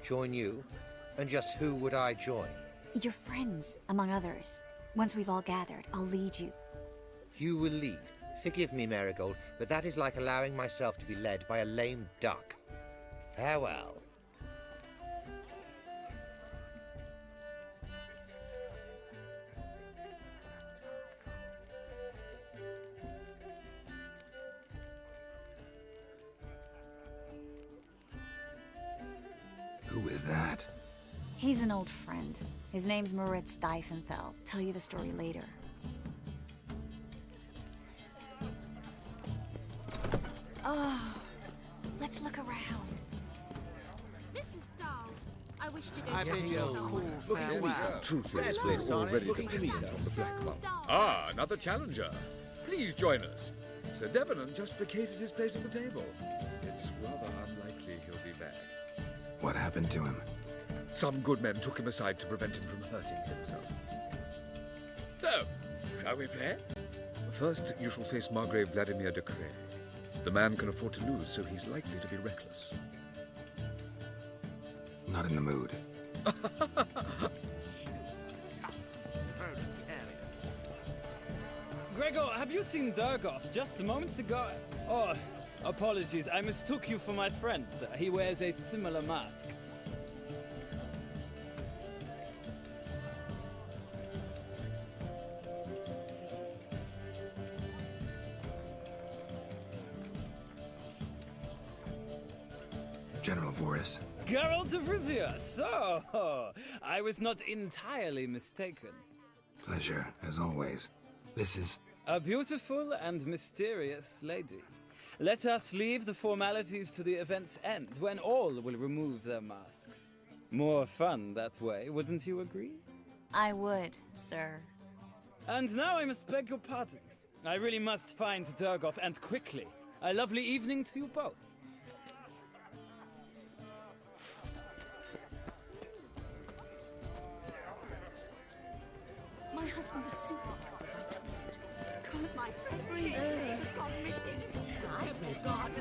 Join you? And just who would I join? Your friends, among others. Once we've all gathered, I'll lead you. You will lead. Forgive me, Marigold, but that is like allowing myself to be led by a lame duck. Farewell. Who is that? He's an old friend. His name's Moritz Diefenthal. Tell you the story later. Oh, let's look around. This is dull. I wish to go I to bid you a cool farewell. Truthless flesh already to feast on the Black Monk. Ah, another challenger. Please join us. Sir Devenant just vacated his place at the table. It's rather unlikely he'll be back. What happened to him? Some good men took him aside to prevent him from hurting himself. So, shall we play? First, you shall face Margrave Vladimir de Cray. The man can afford to lose, so he's likely to be reckless. Not in the mood. Gregor, have you seen Durgoff just moments ago? Oh, apologies. I mistook you for my friend, sir. He wears a similar mask. General Voris. Geralt of Rivia, so I was not entirely mistaken. Pleasure, as always. This is... A beautiful and mysterious lady. Let us leave the formalities to the event's end, when all will remove their masks. More fun that way, wouldn't you agree? I would, sir. And now I must beg your pardon. I really must find Durgoff, and quickly. A lovely evening to you both. My husband's a supervisor by trade. God, my friend's teeth has gone missing. I forgot.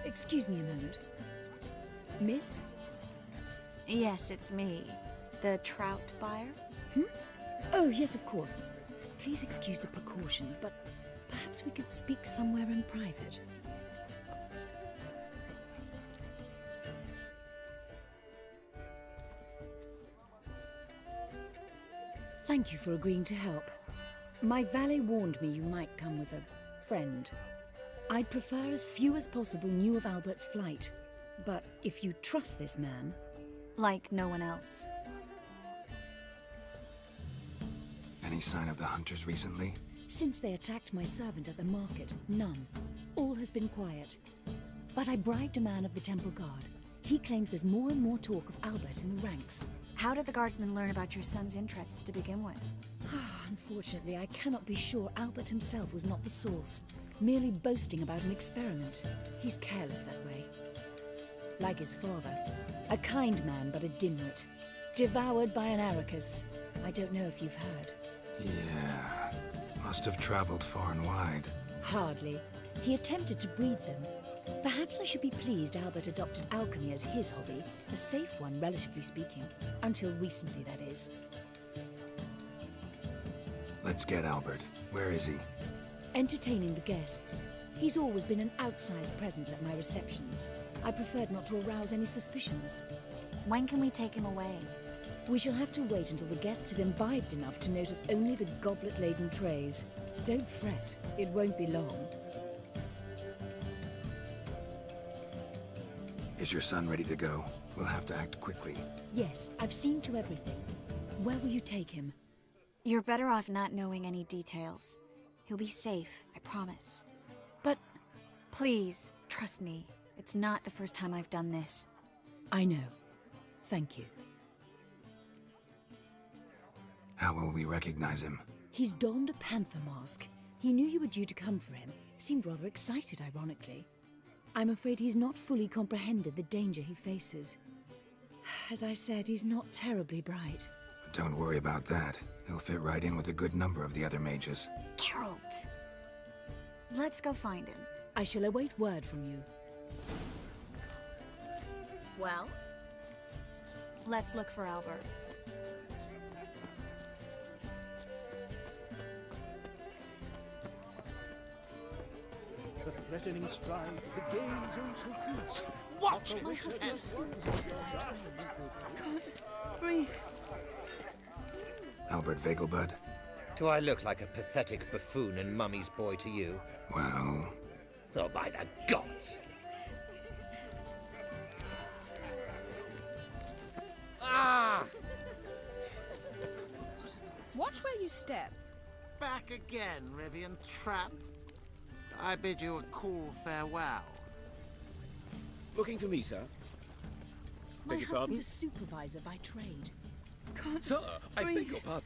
Excuse me a moment. Miss? Yes, it's me. The trout buyer? Oh, yes, of course. Please excuse the precautions, but perhaps we could speak somewhere in private. Thank you for agreeing to help. My valet warned me you might come with a friend. I'd prefer as few as possible knew of Albert's flight. But if you trust this man... Like no one else. Any sign of the hunters recently? Since they attacked my servant at the market, none. All has been quiet. But I bribed a man of the Temple Guard. He claims there's more and more talk of Albert in the ranks. How did the guardsmen learn about your son's interests to begin with? Unfortunately, I cannot be sure Albert himself was not the source, merely boasting about an experiment. He's careless that way. Like his father. A kind man, but a dimwit. Devoured by an Arrakis. I don't know if you've heard. Yeah. Must have traveled far and wide. Hardly. He attempted to breed them. Perhaps I should be pleased Albert adopted alchemy as his hobby. A safe one, relatively speaking. Until recently, that is. Let's get Albert. Where is he? Entertaining the guests. He's always been an outsized presence at my receptions. I preferred not to arouse any suspicions. When can we take him away? We shall have to wait until the guests have imbibed enough to notice only the goblet-laden trays. Don't fret, it won't be long. Is your son ready to go? We'll have to act quickly. Yes, I've seen to everything. Where will you take him? You're better off not knowing any details. He'll be safe, I promise. But... Please, trust me. It's not the first time I've done this. I know. Thank you. How will we recognize him? He's donned a panther mask. He knew you were due to come for him. Seemed rather excited, ironically. I'm afraid he's not fully comprehended the danger he faces. As I said, he's not terribly bright. Don't worry about that. He'll fit right in with a good number of the other mages. Geralt! Let's go find him. I shall await word from you. Well? Let's look for Albert. The threatening stride, the gaze also fierce. Watch my husband's sword. Can't breathe. Albert Vegelbud? Do I look like a pathetic buffoon and Mummy's boy to you? Well... Oh, by the gods! Ah! Watch where you step. Back again, Rivian Trap. I bid you a cool farewell. Looking for me, sir? My Beg your pardon? husband's a supervisor by trade. Can't Sir, I breathe. beg your pardon.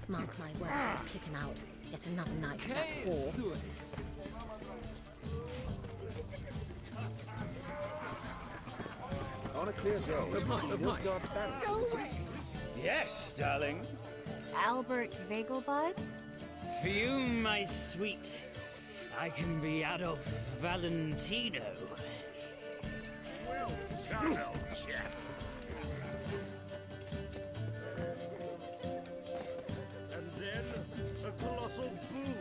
Mark my words, I'll kick him out. Yet another night for that whore. On a clear day. Go away. Yes, darling. Albert Vegelbud? Fume, my sweet. I can be Adolf Valentino. Well done, old chap. And then a colossal boom.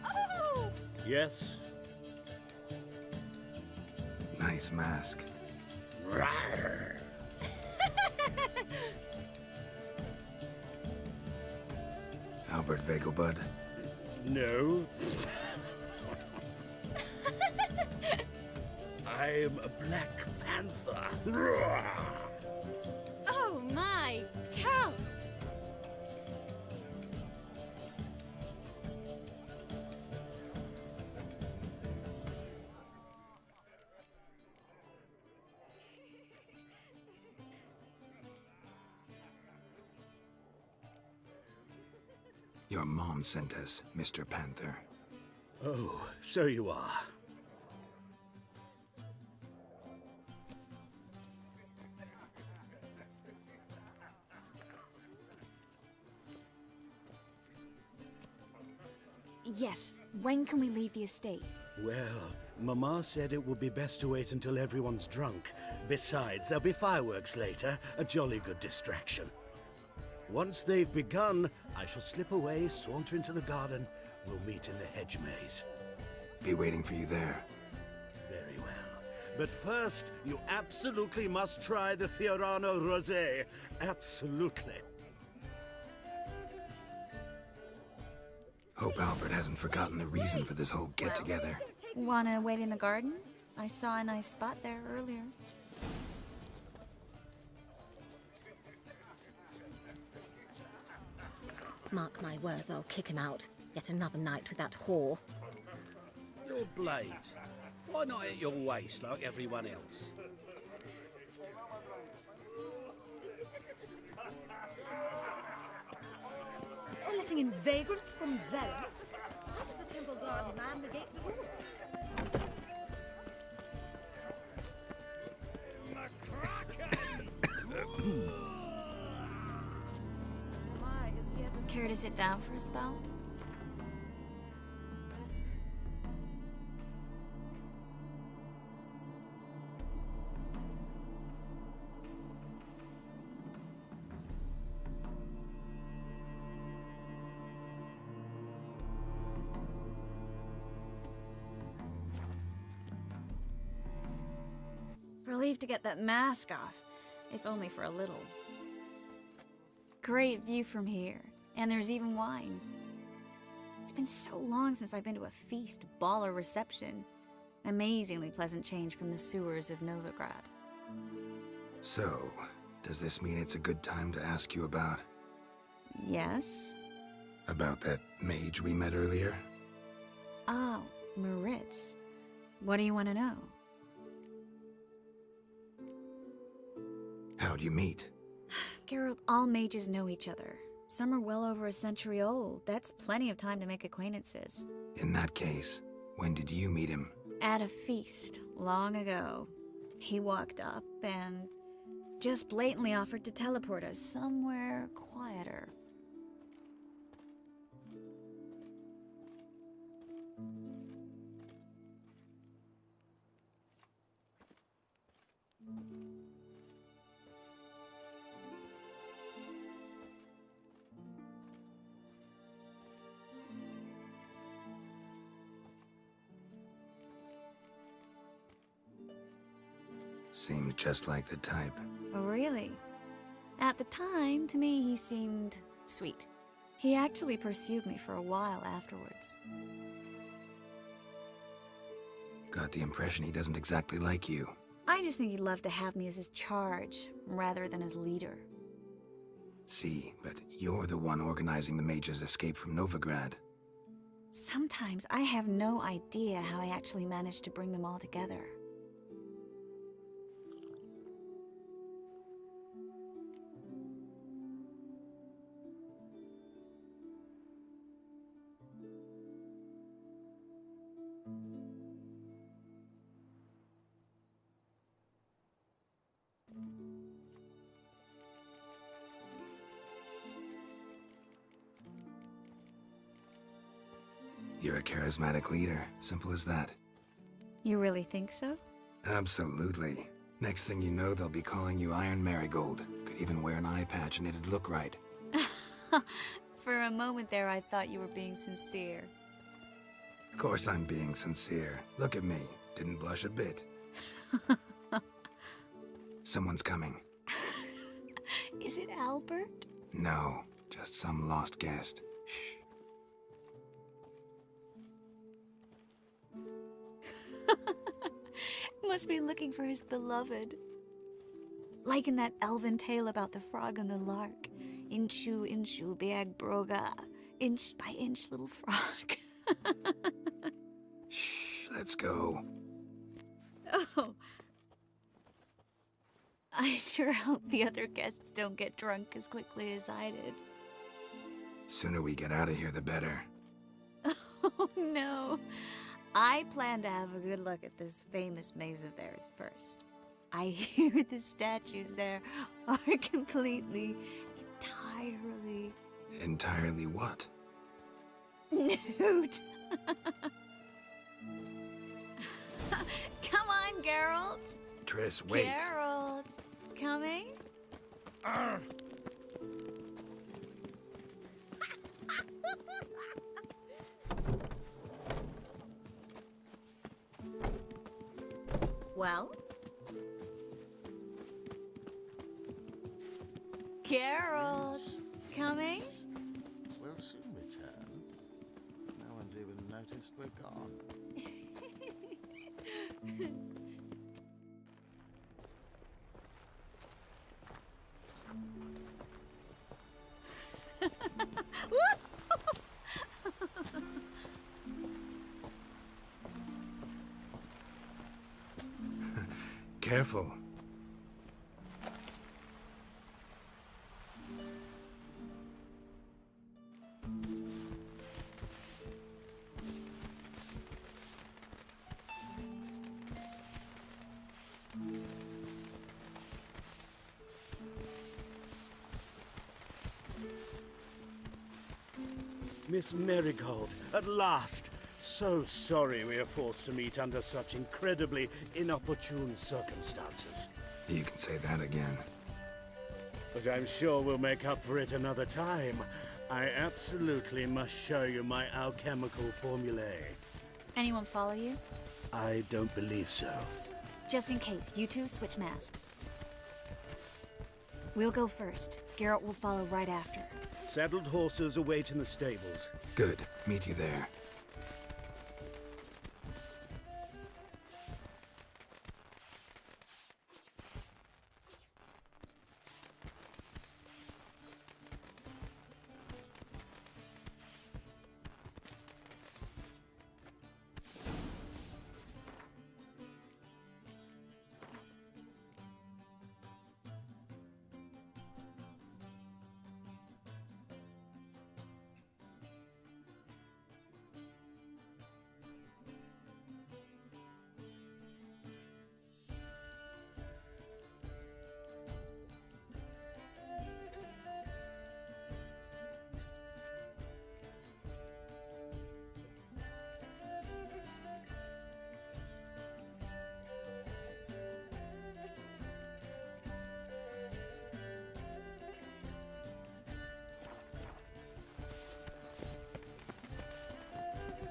Oh! Yes. Nice mask. Rawr. Albert Vegelbud? No. I'm a Black Panther. Oh my, Count! Your mom sent us, Mr. Panther. Oh, so you are. Yes, when can we leave the estate? Well, Mama said it would be best to wait until everyone's drunk. Besides, there'll be fireworks later, a jolly good distraction. Once they've begun, I shall slip away, saunter into the garden. We'll meet in the hedge maze. Be waiting for you there. Very well. But first, you absolutely must try the Fiorano Rosé. Absolutely. Hope Albert hasn't forgotten the reason for this whole get-together. Wanna wait in the garden? I saw a nice spot there earlier. Mark my words, I'll kick him out. Yet another night with that whore. Your blades. Why not at your waist like everyone else? You're letting in vagrants from Velen? Why does the temple guard man the gates at all? Care to sit down for a spell? Relieved to get that mask off, if only for a little. Great view from here, and there's even wine. It's been so long since I've been to a feast, ball, or reception. Amazingly pleasant change from the sewers of Novigrad. So, does this mean it's a good time to ask you about... Yes? About that mage we met earlier? Oh, Maritz. What do you want to know? How'd you meet? Geralt, all mages know each other. Some are well over a century old. That's plenty of time to make acquaintances. In that case, when did you meet him? At a feast, long ago. He walked up and just blatantly offered to teleport us somewhere quieter. Seemed just like the type. Oh, really? At the time, to me, he seemed sweet. He actually pursued me for a while afterwards. Got the impression he doesn't exactly like you. I just think he'd love to have me as his charge, rather than his leader. See, but you're the one organizing the mage's escape from Novigrad. Sometimes I have no idea how I actually managed to bring them all together. You're a charismatic leader. Simple as that. You really think so? Absolutely. Next thing you know, they'll be calling you Iron Marigold. Could even wear an eye patch and it'd look right. For a moment there, I thought you were being sincere. Of course I'm being sincere. Look at me. Didn't blush a bit. Someone's coming. Is it Albert? No, just some lost guest. Shh. Must be looking for his beloved. Like in that elven tale about the frog and the lark. Inchu, inchu, biag broga. Inch by inch, little frog. Shh, let's go. Oh. I sure hope the other guests don't get drunk as quickly as I did. Sooner we get out of here, the better. Oh no. I plan to have a good look at this famous maze of theirs first. I hear the statues there are completely, entirely... Entirely what? nude. Come on, Geralt. Triss, wait. Geralt, coming? Well? Geralt, coming? We'll soon return. No one's even noticed we're gone. Careful. Miss Marigold, at last! So sorry we are forced to meet under such incredibly inopportune circumstances. You can say that again. But I'm sure we'll make up for it another time. I absolutely must show you my alchemical formulae. Anyone follow you? I don't believe so. Just in case, you two switch masks. We'll go first. Geralt will follow right after. Saddled horses await in the stables. Good. Meet you there.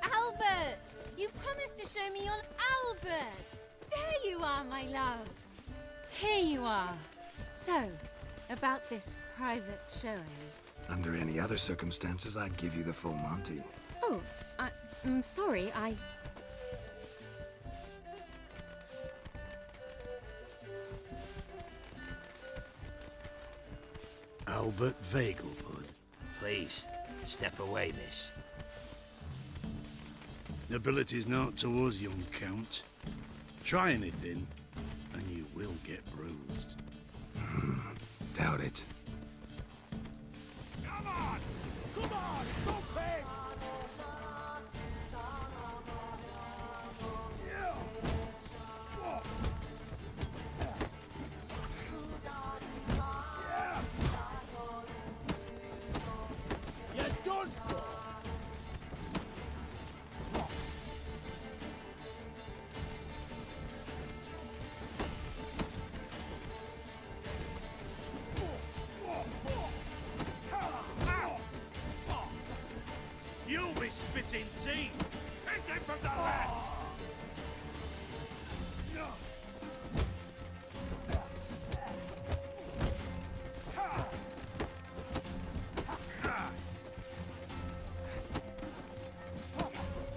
Albert! You promised to show me your Albert! There you are, my love! Here you are. So, about this private showing. Under any other circumstances, I'd give you the full Monty. Oh, I'm sorry, Albert Vegelbud. Please, step away, miss. Ability's not towards young Count. Try anything, and you will get bruised. Doubt it. Come on! Come on! Go quick! You're done for! You'll be spitting tea! Hit him from the left!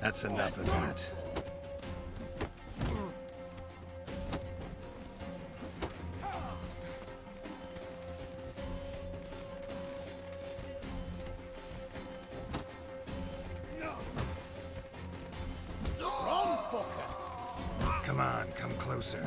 That's enough of that. Strong fucker! Come on, come closer.